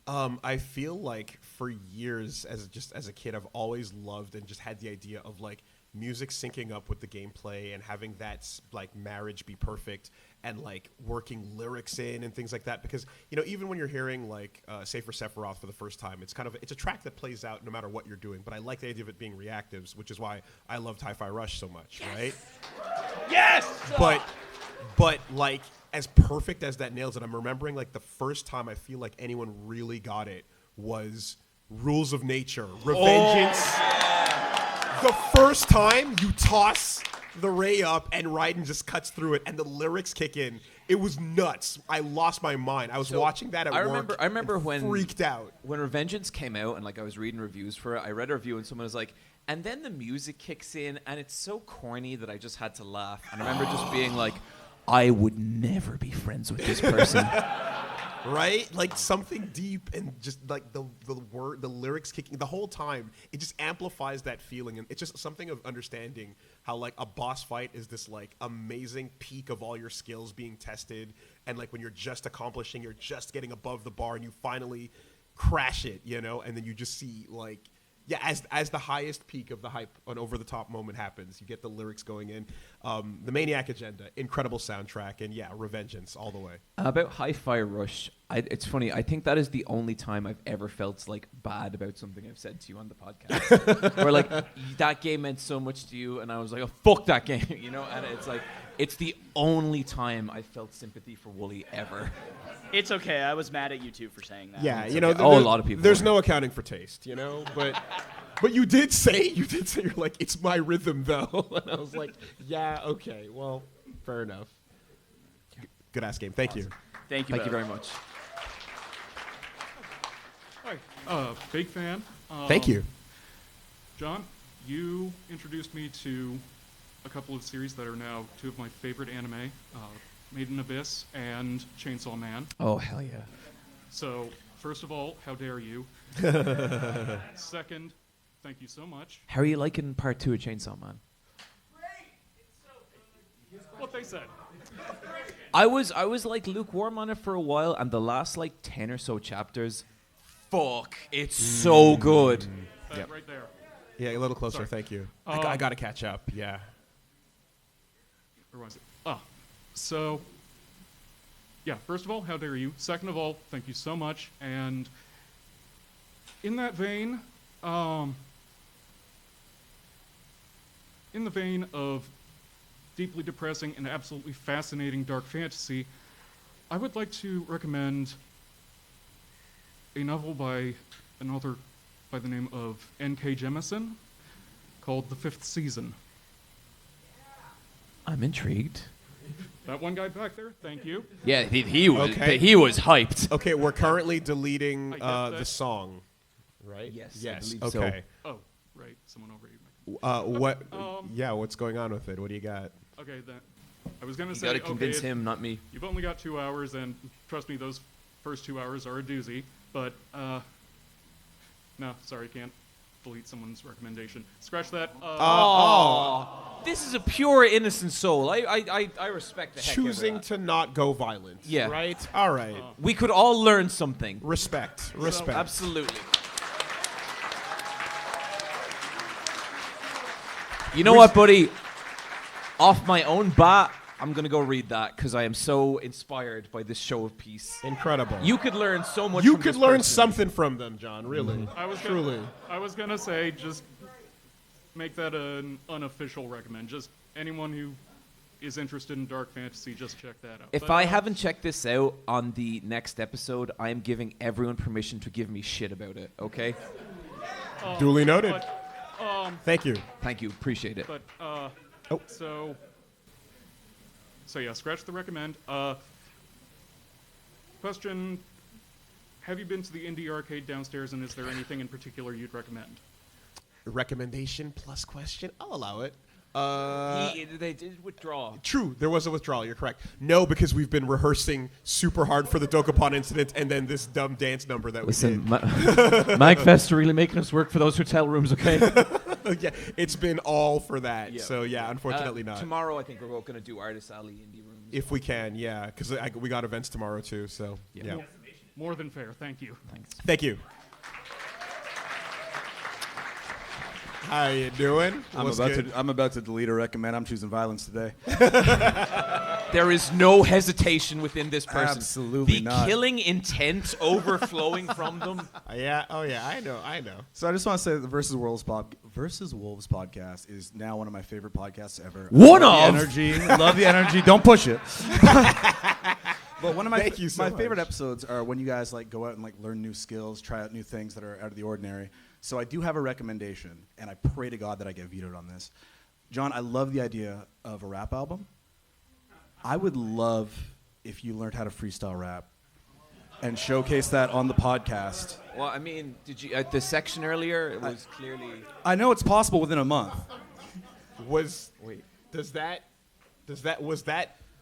I feel like for years, as a kid, I've always loved and just had the idea of like music syncing up with the gameplay and having that like marriage be perfect, and like working lyrics in and things like that. Because even when you're hearing like say for Sephiroth for the first time, it's a track that plays out no matter what you're doing. But I like the idea of it being reactives, which is why I loved Hi-Fi Rush so much, right? Yes. But like as perfect as that nails it, I'm remembering like the first time I feel like anyone really got it was Rules of Nature, Revengeance. The first time you toss the ray up and Raiden just cuts through it and the lyrics kick in, it was nuts. I lost my mind. I was watching that at work. I remember when freaked out when Revengeance came out, and like I was reading reviews for it. I read a review and someone was like, and then the music kicks in and it's so corny that I just had to laugh. And I remember just being like, I would never be friends with this person. Right? Like something deep, and just like the lyrics kicking the whole time, it just amplifies that feeling. And it's just something of understanding how like a boss fight is this like amazing peak of all your skills being tested. And like when you're just you're just getting above the bar and you finally crash it, and then you just see like, yeah, as the highest peak of the hype, an over-the-top moment happens, you get the lyrics going in. The Maniac Agenda, incredible soundtrack, and yeah, Revengeance all the way. About Hi-Fi Rush, it's funny. I think that is the only time I've ever felt like bad about something I've said to you on the podcast. Where like that game meant so much to you, and I was like, oh, fuck that game, And it's like it's the only time I felt sympathy for Woolie ever. It's okay. I was mad at you two for saying that. Yeah, a lot of people. There's no accounting for taste, but you did say you're like, it's my rhythm though, and I was like, yeah, okay, well, fair enough. Good ass game. Thank you. Thank you. Thank you very much. Hi, big fan. Thank you, John. You introduced me to a couple of series that are now two of my favorite anime. Made in Abyss and Chainsaw Man. Oh, hell yeah. So, first of all, how dare you? Second, thank you so much. How are you liking part 2 of Chainsaw Man? What they said. I was like lukewarm on it for a while, and the last like 10 or so chapters, fuck, it's so good. Yep. Right there. Yeah, a little closer. Sorry. Thank you. I got to catch up. Yeah. Where was it? So, yeah, first of all, how dare you? Second of all, thank you so much. And in that vein, in the vein of deeply depressing and absolutely fascinating dark fantasy, I would like to recommend a novel by an author by the name of N.K. Jemisin called The Fifth Season. I'm intrigued. That one guy back there, thank you. Yeah, he was Okay. he was hyped. Okay, we're currently deleting I get that. the song, right? Yes, I Yes. believe so. Okay. Oh, right, someone over here. What? Um, Yeah. What's going on with it? What do you got? Okay, then. I was gonna You say. gotta convince okay, him, not me. You've only got 2 hours, and trust me, those first 2 hours are a doozy. But no, sorry, can't delete someone's recommendation. Scratch that. This is a pure innocent soul. I respect the heck out of Choosing that. to not go violent. Yeah. Right. All right. We could all learn something. Respect. Respect. Absolutely. You know what, buddy? Off my own bat, I'm going to go read that because I am so inspired by this show of peace. Incredible. You could learn so much You from could this learn person. something from them, John. Really. Mm-hmm. I was gonna say, just make that an unofficial recommend. Just anyone who is interested in dark fantasy, just check that out. If But, I haven't checked this out on the next episode, I am giving everyone permission to give me shit about it, okay? Duly noted. But, Thank you. Thank you. Appreciate it. But so yeah, scratch the recommend. Question: have you been to the indie arcade downstairs, and is there anything in particular you'd recommend? Recommendation plus question. I'll allow it. They did withdraw. True, there was a withdrawal. You're correct. No, because we've been rehearsing super hard for the Dokapon incident, and then this dumb dance number that we did. Magfest are really making us work for those hotel rooms, okay? Yeah, it's been all for that. So yeah, unfortunately not. Tomorrow, I think we're both going to do Artist Alley indie rooms. If we can, yeah, because we got events tomorrow too. So yeah. More than fair. Thank you. Thank you. How you doing? I'm about to delete or recommend. I'm choosing violence today. There is no hesitation within this person. Absolutely the not. Killing intent overflowing from them. Yeah. Oh yeah. I know. So I just want to say that the Versus Wolves podcast is now one of my favorite podcasts ever. Love the energy. Don't push it. But one of my my favorite episodes are when you guys like go out and like learn new skills, try out new things that are out of the ordinary. So I do have a recommendation, and I pray to God that I get vetoed on this. John, I love the idea of a rap album. I would love if you learned how to freestyle rap and showcase that on the podcast. Well, I mean, did you at the section earlier? It was clearly. I know it's possible within a month. Was that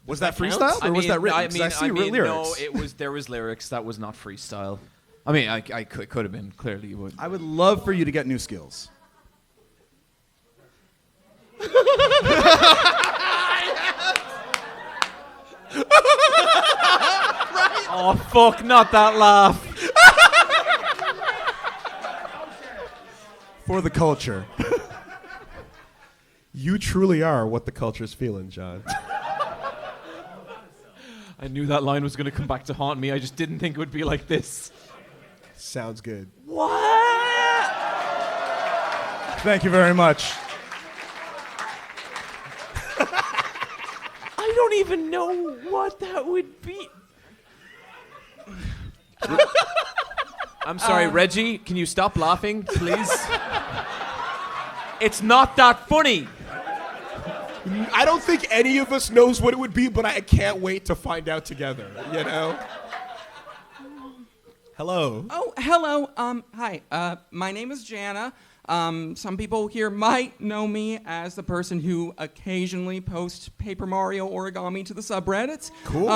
freestyle or was that written? I see lyrics. No, there was lyrics. That was not freestyle. I mean, I could have been. Clearly, you would. I would love for you to get new skills. Oh, fuck, not that laugh. For the culture. You truly are what the culture's feeling, John. I knew that line was going to come back to haunt me. I just didn't think it would be like this. Sounds good. What? Thank you very much. I don't even know what that would be. I'm sorry, Reggie. Can you stop laughing, please? It's not that funny. I don't think any of us knows what it would be, but I can't wait to find out together, you know? Hello. Oh, hello. Hi. My name is Jana. Some people here might know me as the person who occasionally posts Paper Mario origami to the subreddits. Cool.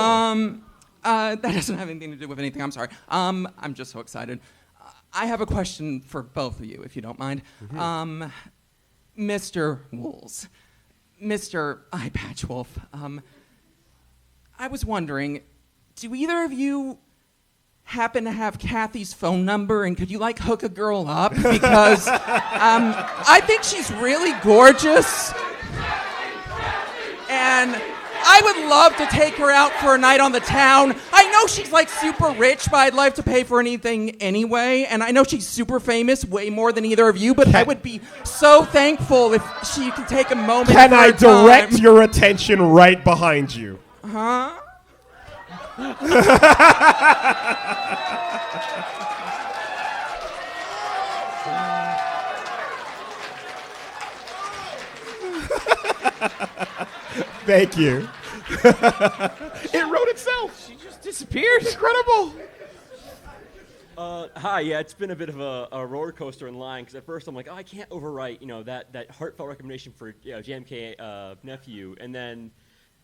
That doesn't have anything to do with anything. I'm sorry. I'm just so excited. I have a question for both of you, if you don't mind. Mm-hmm. Mr. Wools, Mr. Eyepatch Wolf, I was wondering, do either of you happen to have Kathy's phone number, and could you like hook a girl up? Because I think she's really gorgeous, and I would love to take her out for a night on the town. I know she's like super rich, but I'd love to pay for anything anyway, and I know she's super famous, way more than either of you, but I would be so thankful if she could take a moment. Can for I her time. direct your attention right behind you? Huh? Thank you. It wrote itself. She just disappeared. Incredible. Hi, yeah, it's been a bit of a roller coaster in line, because at first I'm like, oh, I can't overwrite, that heartfelt recommendation for JMK nephew, and then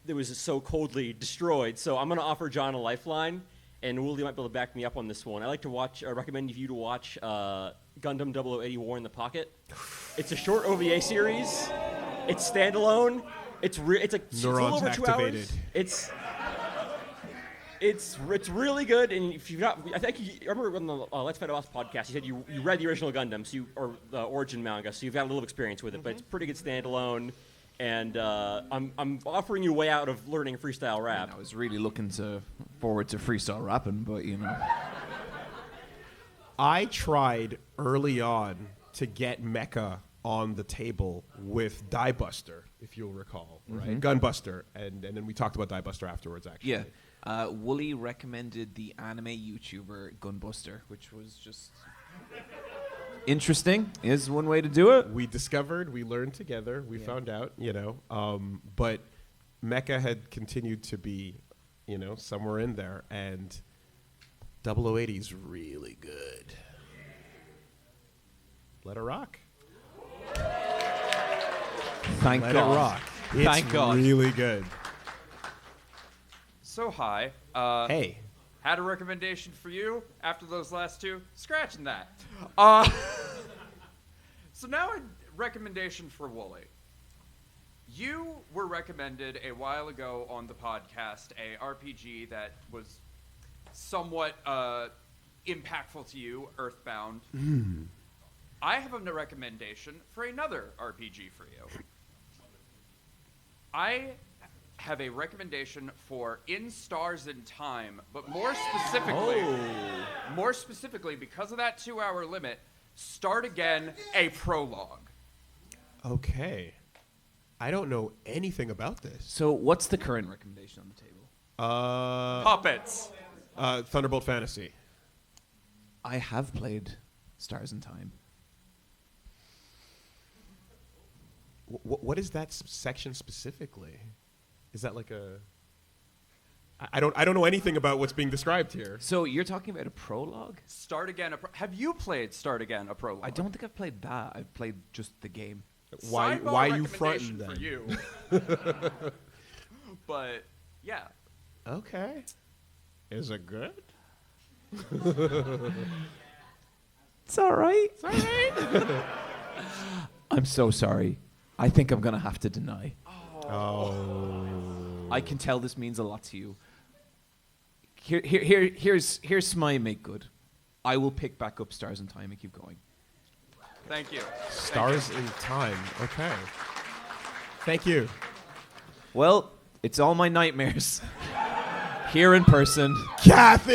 it was so coldly destroyed. So I'm going to offer John a lifeline, and Woolie might be able to back me up on this one. I like to recommend you to watch Gundam 080 War in the Pocket. It's a short OVA series. It's standalone. It's a little over 2 hours. It's really good, and if you I remember on the Let's Fight Boss podcast, you said you read the original Gundam, or the origin manga, so you've got a little experience with it. But it's pretty good standalone, and I'm offering you a way out of learning freestyle rap. I was really looking forward to freestyle rapping, but I tried early on to get Mecha on the table with Die Buster, if you'll recall, right? Gunbuster, and then we talked about Die Buster afterwards, actually. Yeah. Woolie recommended the anime YouTuber Gunbuster, which was just interesting. Is one way to do it. We discovered, we learned together, we found out, but Mecha had continued to be, somewhere in there, and 0080's really good. Let her rock. Thank Let God. it rock. It's Thank God. really good. So hi. Hey. Had a recommendation for you after those last two. Scratching that. So now a recommendation for Woolie. You were recommended a while ago on the podcast a RPG that was somewhat impactful to you, Earthbound. I have a recommendation for another RPG for you. I have a recommendation for In Stars in Time, but more specifically, because of that 2-hour limit, Start Again, a prologue. Okay. I don't know anything about this. So what's the current recommendation on the table? Puppets. Thunderbolt Fantasy. I have played Stars in Time. What is that section specifically? Is that like a... I don't know anything about what's being described here. So you're talking about a prologue? Start Again. Have you played Start Again, a prologue? I don't think I've played that. I've played just the game. Why you fronting recommendation then? for you. But yeah. Okay. Is it good? It's all right. It's all right. I'm so sorry. I think I'm going to have to deny. Oh. I can tell this means a lot to you. Here's my make good. I will pick back up Stars in Time and keep going. Thank you. Stars in Time. Okay. Thank you. Well, it's all my nightmares. Here in person. Kathy!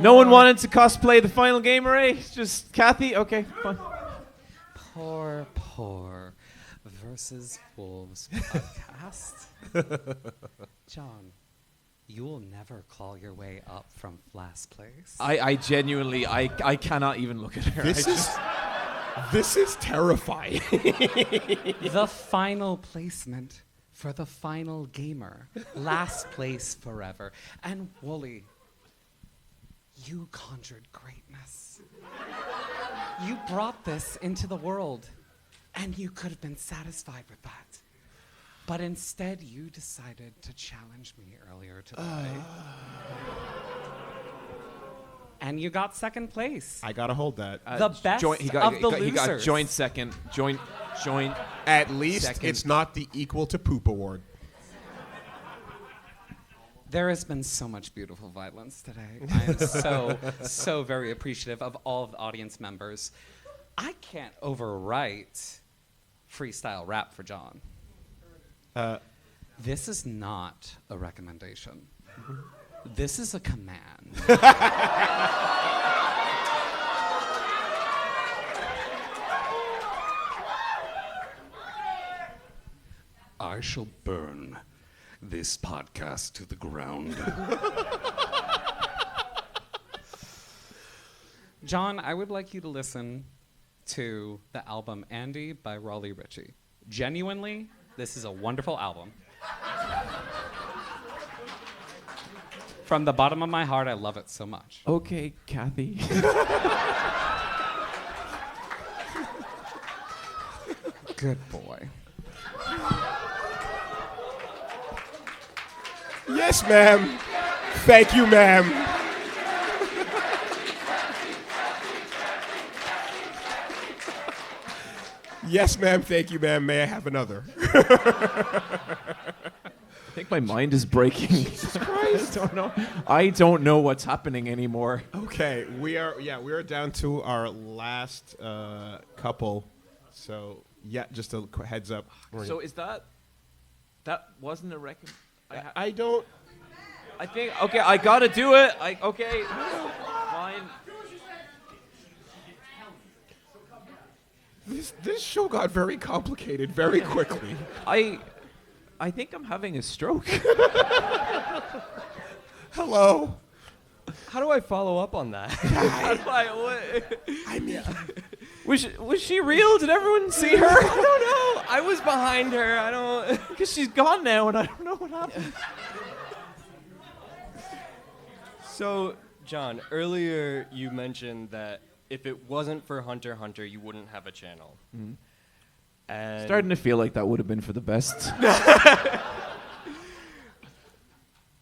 No one wanted to cosplay the final game array? Just Kathy? Okay, fine. Poor Versus Wolves podcast. John, you will never claw your way up from last place. I genuinely, I cannot even look at her. This is terrifying. The final placement for the final gamer. Last place forever. And Woolie, you conjured greatness. You brought this into the world, and you could have been satisfied with that. But instead, you decided to challenge me earlier today. And you got second place. I gotta hold that. The best of the losers. He got joint second. Joint. At least second. it's not the Equal to Poop Award. There has been so much beautiful violence today. I am so very appreciative of all of the audience members. I can't overwrite freestyle rap for John. This is not a recommendation. This is a command. I shall burn this podcast to the ground. John, I would like you to listen to the album Andy by Raleigh Ritchie. Genuinely, this is a wonderful album. From the bottom of my heart, I love it so much. Okay, Kathy. Good boy. Yes, ma'am. Thank you, ma'am. Yes, ma'am. Thank you, ma'am. May I have another? I think my mind is breaking. Jesus Christ. I don't know what's happening anymore. Okay, we are down to our last couple. So yeah, just a heads up. So is that wasn't a record? I don't. I think okay. I gotta do it. Okay. Fine. This show got very complicated very quickly. I think I'm having a stroke. Hello. How do I follow up on that? I mean, was she real? Did everyone see her? I don't know. I was behind her. I don't. Because she's gone now, and I don't know what happened. So, John, earlier you mentioned that if it wasn't for Hunter x Hunter, you wouldn't have a channel. Mhm. And Starting to feel like that would have been for the best.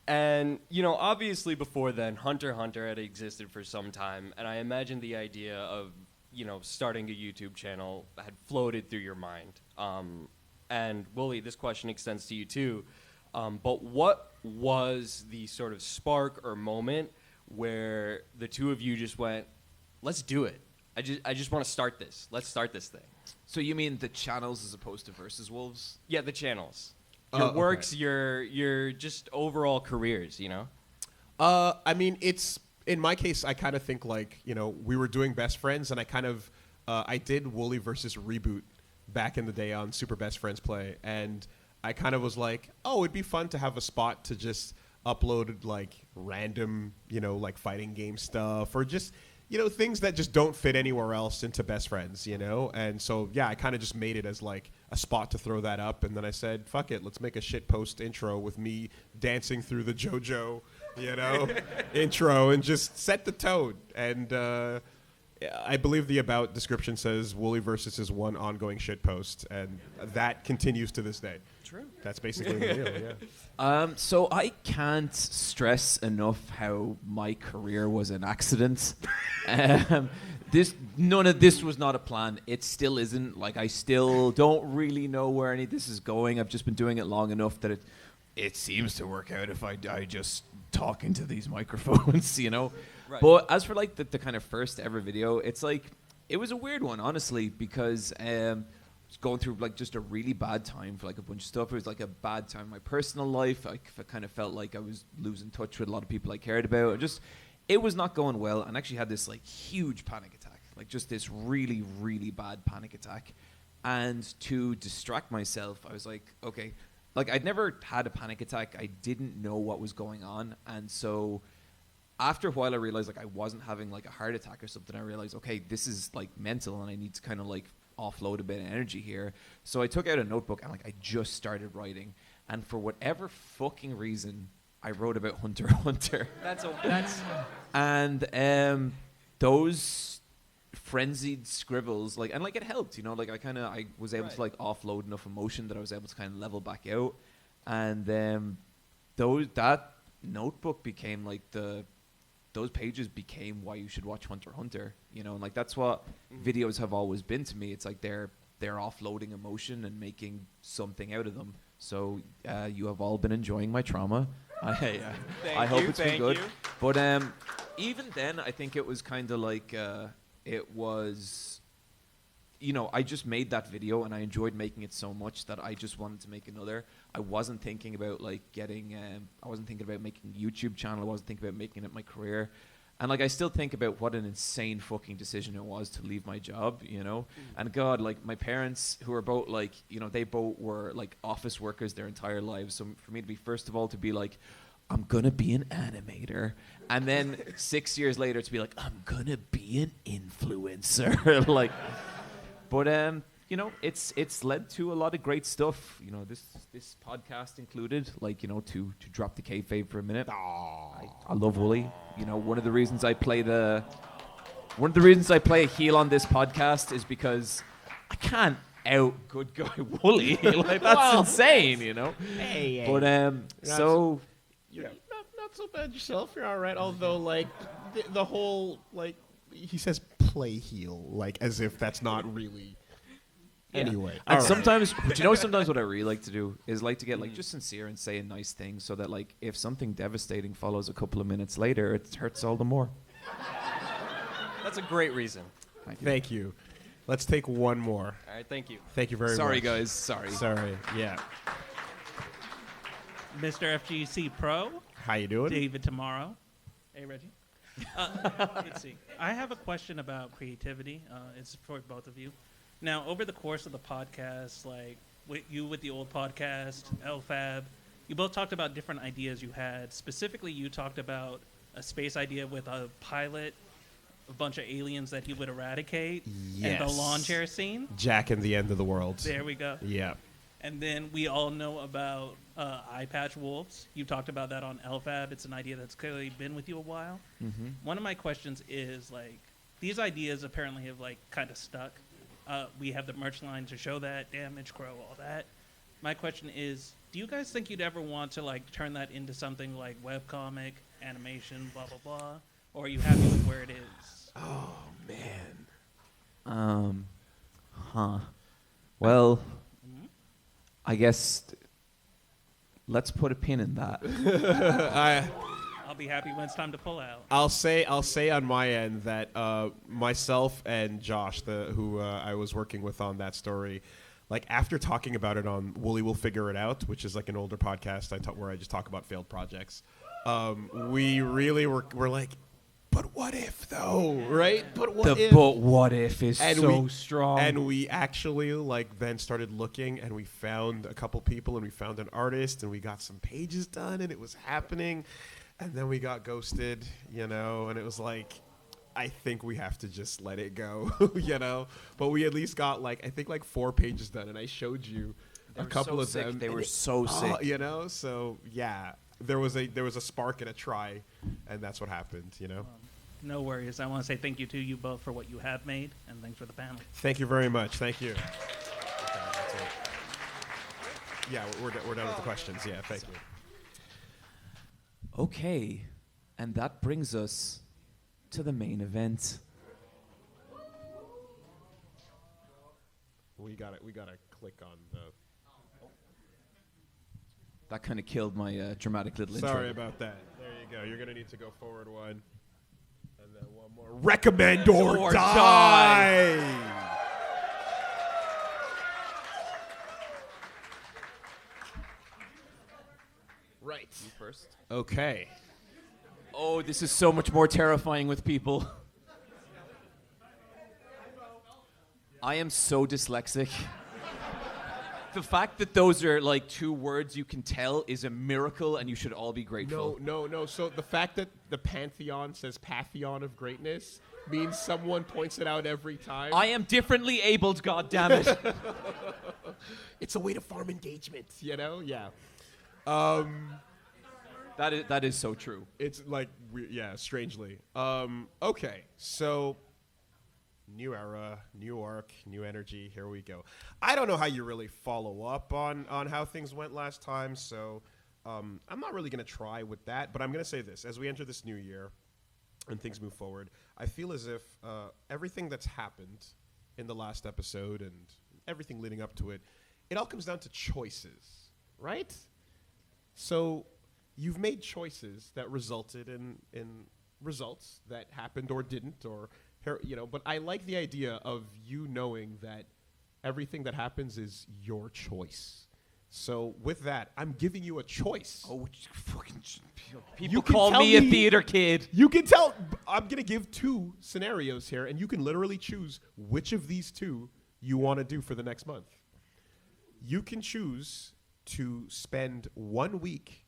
And, obviously before then, Hunter x Hunter had existed for some time, and I imagine the idea of, starting a YouTube channel had floated through your mind. And, Woolie, this question extends to you too. But what was the sort of spark or moment where the two of you just went, let's do it. I just want to start this. Let's start this thing. So you mean the channels as opposed to Versus Wolves? Yeah, the channels. Your works, your just overall careers, I mean, it's in my case. I kind of think like we were doing Best Friends, and I did Woolie Versus reboot back in the day on Super Best Friends Play, and I kind of was like, oh, it'd be fun to have a spot to just upload like random, like fighting game stuff or just things that just don't fit anywhere else into Best Friends, And so, yeah, I kind of just made it as like a spot to throw that up. And then I said, fuck it, let's make a shitpost intro with me dancing through the JoJo, intro and just set the tone. And I believe the about description says Woolie Versus is one ongoing shitpost. And that continues to this day. True. That's basically the deal, yeah. So I can't stress enough how my career was an accident. None of this was not a plan. It still isn't. Like, I still don't really know where any of this is going. I've just been doing it long enough that it seems to work out if I just talk into these microphones, Right. But as for like the kind of first ever video, it's like it was a weird one, honestly, because going through like just a really bad time for like a bunch of stuff. It was like a bad time in my personal life. I kind of felt like I was losing touch with a lot of people I cared about. It was not going well, and I actually had this like huge panic attack, like just this really, really bad panic attack. And to distract myself, I was like, okay, like I'd never had a panic attack. I didn't know what was going on, and so after a while, I realized like I wasn't having like a heart attack or something. I realized, okay, this is like mental, and I need to kind of like offload a bit of energy here. So I took out a notebook and like I just started writing, and for whatever fucking reason I wrote about Hunter x Hunter. And those frenzied scribbles, like, and like it helped, like I was able to like offload enough emotion that I was able to kind of level back out. And that notebook became like those pages became why you should watch Hunter x Hunter, and like that's what videos have always been to me. It's like they're offloading emotion and making something out of them. So you have all been enjoying my trauma. I hope it's been good. But even then, I think it was kind of like it was, I just made that video and I enjoyed making it so much that I just wanted to make another. I wasn't thinking about like I wasn't thinking about making a YouTube channel. I wasn't thinking about making it my career. And like I still think about what an insane fucking decision it was to leave my job, And God, like my parents, who are both like, they both were like office workers their entire lives. So for me to be, first of all, to be like, I'm gonna be an animator, and then 6 years later to be like, I'm gonna be an influencer, like. But it's led to a lot of great stuff. This podcast included, like, to drop the kayfabe for a minute. I love Woolie. One of the reasons I play a heel on this podcast is because I can't out good guy Woolie. Like that's insane, Hey. But so you're not so bad yourself. You're all right. Although like the whole like he says play heel like as if that's not really. Yeah. Anyway, and sometimes, but sometimes what I really like to do is like to get like just sincere and say a nice thing, so that like if something devastating follows a couple of minutes later, it hurts all the more. That's a great reason. Thank you. Let's take one more. All right, thank you. Thank you very much. Sorry, guys. Sorry. Yeah. Mr. FGC Pro. How you doing? David Tomorrow. Hey, Reggie. Let's see. I have a question about creativity. It's for both of you. Now, over the course of the podcast, like with the old podcast, LFAB, you both talked about different ideas you had. Specifically, you talked about a space idea with a pilot, a bunch of aliens that he would eradicate, and the lawn chair scene. Jack and the End of the World. There we go. Yeah. And then we all know about Eyepatch Wolves. You talked about that on LFAB. It's an idea that's clearly been with you a while. Mm-hmm. One of my questions is, like, these ideas apparently have, like, kind of stuck. We have the merch line to show that, Damage Crow, all that. My question is, do you guys think you'd ever want to, like, turn that into something like webcomic, animation, blah, blah, blah? Or are you happy with where it is? Oh, man. Well, I guess let's put a pin in that. I'll be happy when it's time to pull out. I'll say on my end that myself and Josh, who I was working with on that story, like after talking about it on Woolie Will Figure It Out, which is like an older podcast where I just talk about failed projects, we really were like, but what if though, right? But what if? But what if is so strong. And we actually like then started looking, and we found a couple people, and we found an artist, and we got some pages done, and it was happening. And then we got ghosted, and it was like, I think we have to just let it go, But we at least got I think 4 pages done, and I showed you a couple of them. They were so sick. So yeah, there was a spark and a try, and that's what happened, No worries. I want to say thank you to you both for what you have made, and thanks for the panel. Thank you very much. Thank you. Okay, that's it. Yeah, we're done with the questions. Yeah, thank you. Okay, and that brings us to the main event. We gotta click on the. That kind of killed my dramatic little intro. Sorry about that. There you go. You're gonna need to go forward one, and then one more. Recommend or die. Right. You first. Okay. Oh, this is so much more terrifying with people. I am so dyslexic. The fact that those are 2 words you can tell is a miracle, and you should all be grateful. No. So the fact that the Pantheon says Pantheon of Greatness means someone points it out every time. I am differently abled, goddammit. It's a way to farm engagement, Yeah. That is so true. It's strangely. Okay, so new era, new arc, new energy. Here we go. I don't know how you really follow up on how things went last time, so I'm not really going to try with that, but I'm going to say this. As we enter this new year and things move forward, I feel as if everything that's happened in the last episode and everything leading up to it, it all comes down to choices, right? So you've made choices that resulted in results that happened or didn't, but I like the idea of you knowing that everything that happens is your choice. So with that, I'm giving you a choice. Oh, fucking people call me a theater kid. You can tell. I'm going to give 2 scenarios here, and you can literally choose which of these 2 you want to do for the next month. You can choose to spend 1 week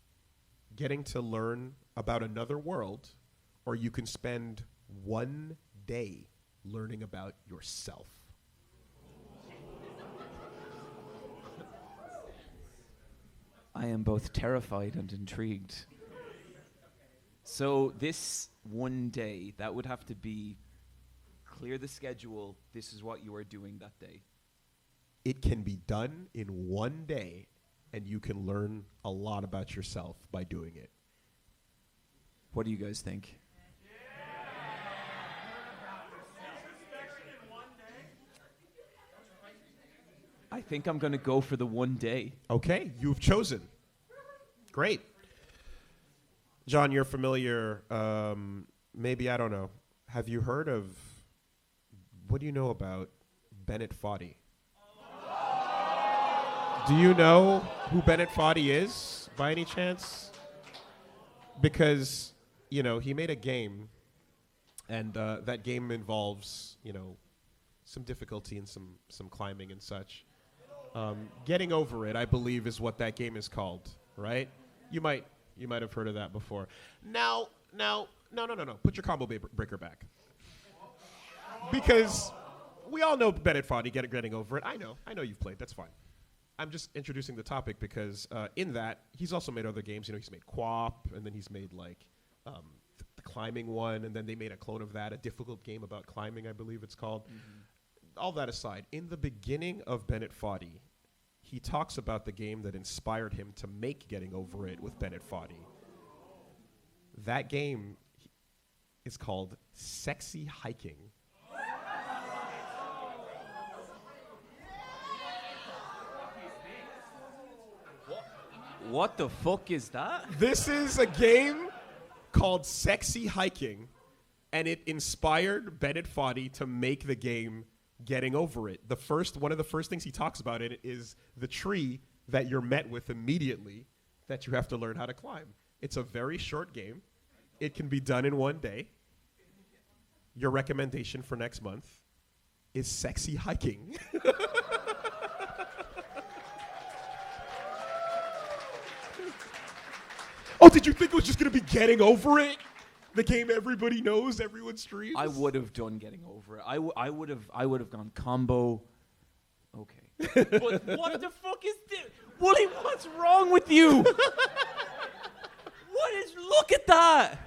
getting to learn about another world, or you can spend 1 day learning about yourself. I am both terrified and intrigued. So this 1 day, that would have to be clear the schedule. This is what you are doing that day. It can be done in 1 day, and you can learn a lot about yourself by doing it. What do you guys think? I think I'm going to go for the 1 day. Okay, you've chosen. Great. John, you're familiar, maybe, I don't know. Have you heard of, what do you know about Bennett Foddy? Do you know who Bennett Foddy is, by any chance? Because, he made a game, and that game involves, some difficulty and some climbing and such. Getting Over It, I believe, is what that game is called, right? You might have heard of that before. No. Put your combo breaker back. Because we all know Bennett Foddy, Getting Over It. I know you've played. That's fine. I'm just introducing the topic because in that he's also made other games. You know, he's made QWOP, and then he's made like the climbing one, and then they made a clone of that, a difficult game about climbing, I believe it's called. All that aside, in the beginning of Bennett Foddy, he talks about the game that inspired him to make Getting Over It with Bennett Foddy. That game is called Sexy Hiking. What the fuck is that? This is a game called Sexy Hiking, and it inspired Bennett Foddy to make the game Getting Over It. One of the first things he talks about in it is the tree that you're met with immediately that you have to learn how to climb. It's a very short game. It can be done in one day. Your recommendation for next month is Sexy Hiking. Oh, did you think it was just going to be Getting Over It? The game everybody knows, everyone streams? I would have done Getting Over It. I would have gone combo. Okay. But what the fuck is this? Woolie, what's wrong with you? Look at that.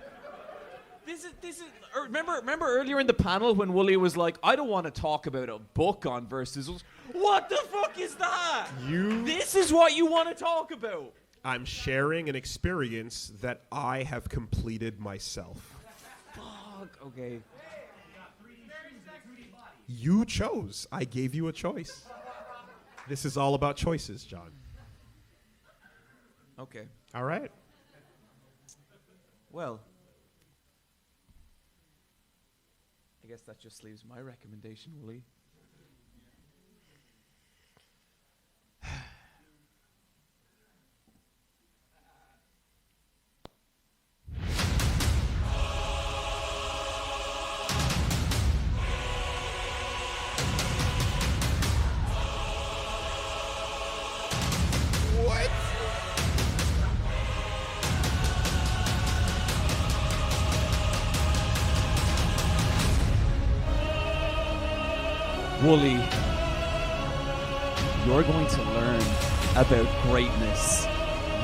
This is remember earlier in the panel when Woolie was like, I don't want to talk about a book on Versus. What the fuck is that? This is what you want to talk about. I'm sharing an experience that I have completed myself. Fuck, okay. You chose. I gave you a choice. This is all about choices, John. Okay. All right. Well, I guess that just leaves my recommendation, Woolie. Woolie, you're going to learn about greatness.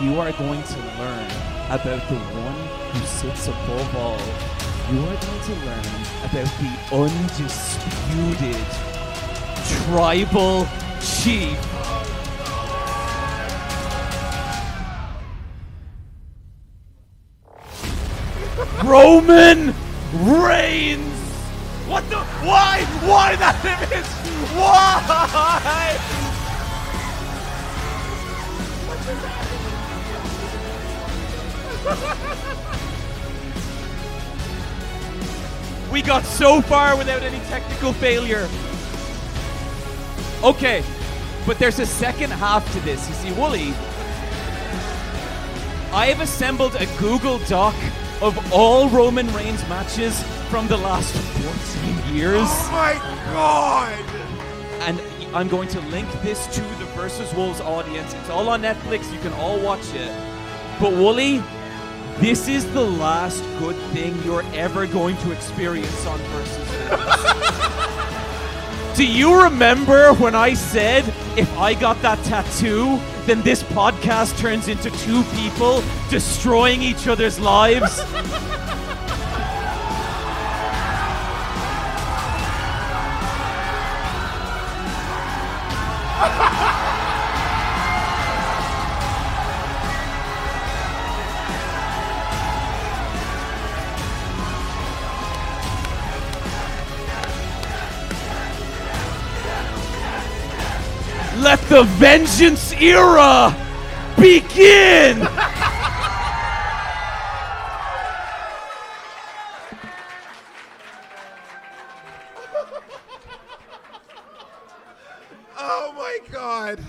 You are going to learn about the one who sits above all. You are going to learn about the undisputed tribal chief. Roman Reigns! What the? Why? Why that image? Why? We got so far without any technical failure. Okay, but there's a second half to this. You see, Woolie, I have assembled a Google Doc of all Roman Reigns matches from the last 14 years. Oh my God! And I'm going to link this to the Versus Wolves audience. It's all on Netflix. You can all watch it. But Woolie, this is the last good thing you're ever going to experience on Versus Wolves. Do you remember when I said if I got that tattoo, then this podcast turns into two people destroying each other's lives? Let the vengeance era begin! Oh my God.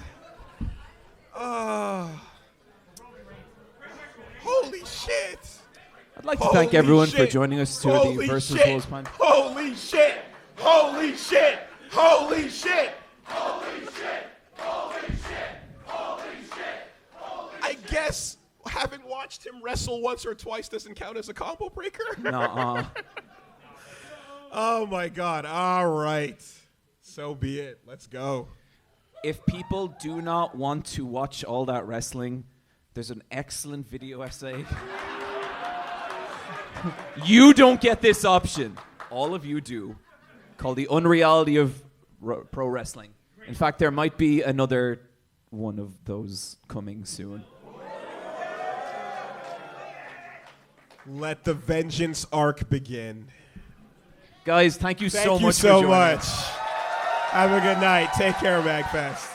Holy shit. I'd like to thank everyone for joining us to the Versus Wolves podcast. Holy shit! Holy shit! Holy shit! Holy shit! Holy shit! Holy shit! I guess having watched him wrestle once or twice doesn't count as a combo breaker? Nuh-uh. Oh my God. All right. So be it. Let's go. if people do not want to watch all that wrestling, there's an excellent video essay. You don't get this option. All of you do. Called The Unreality of Pro Wrestling. In fact, there might be another one of those coming soon. Let the vengeance arc begin. Guys, thank you so much for joining us. Have a good night. Take care, Magfest.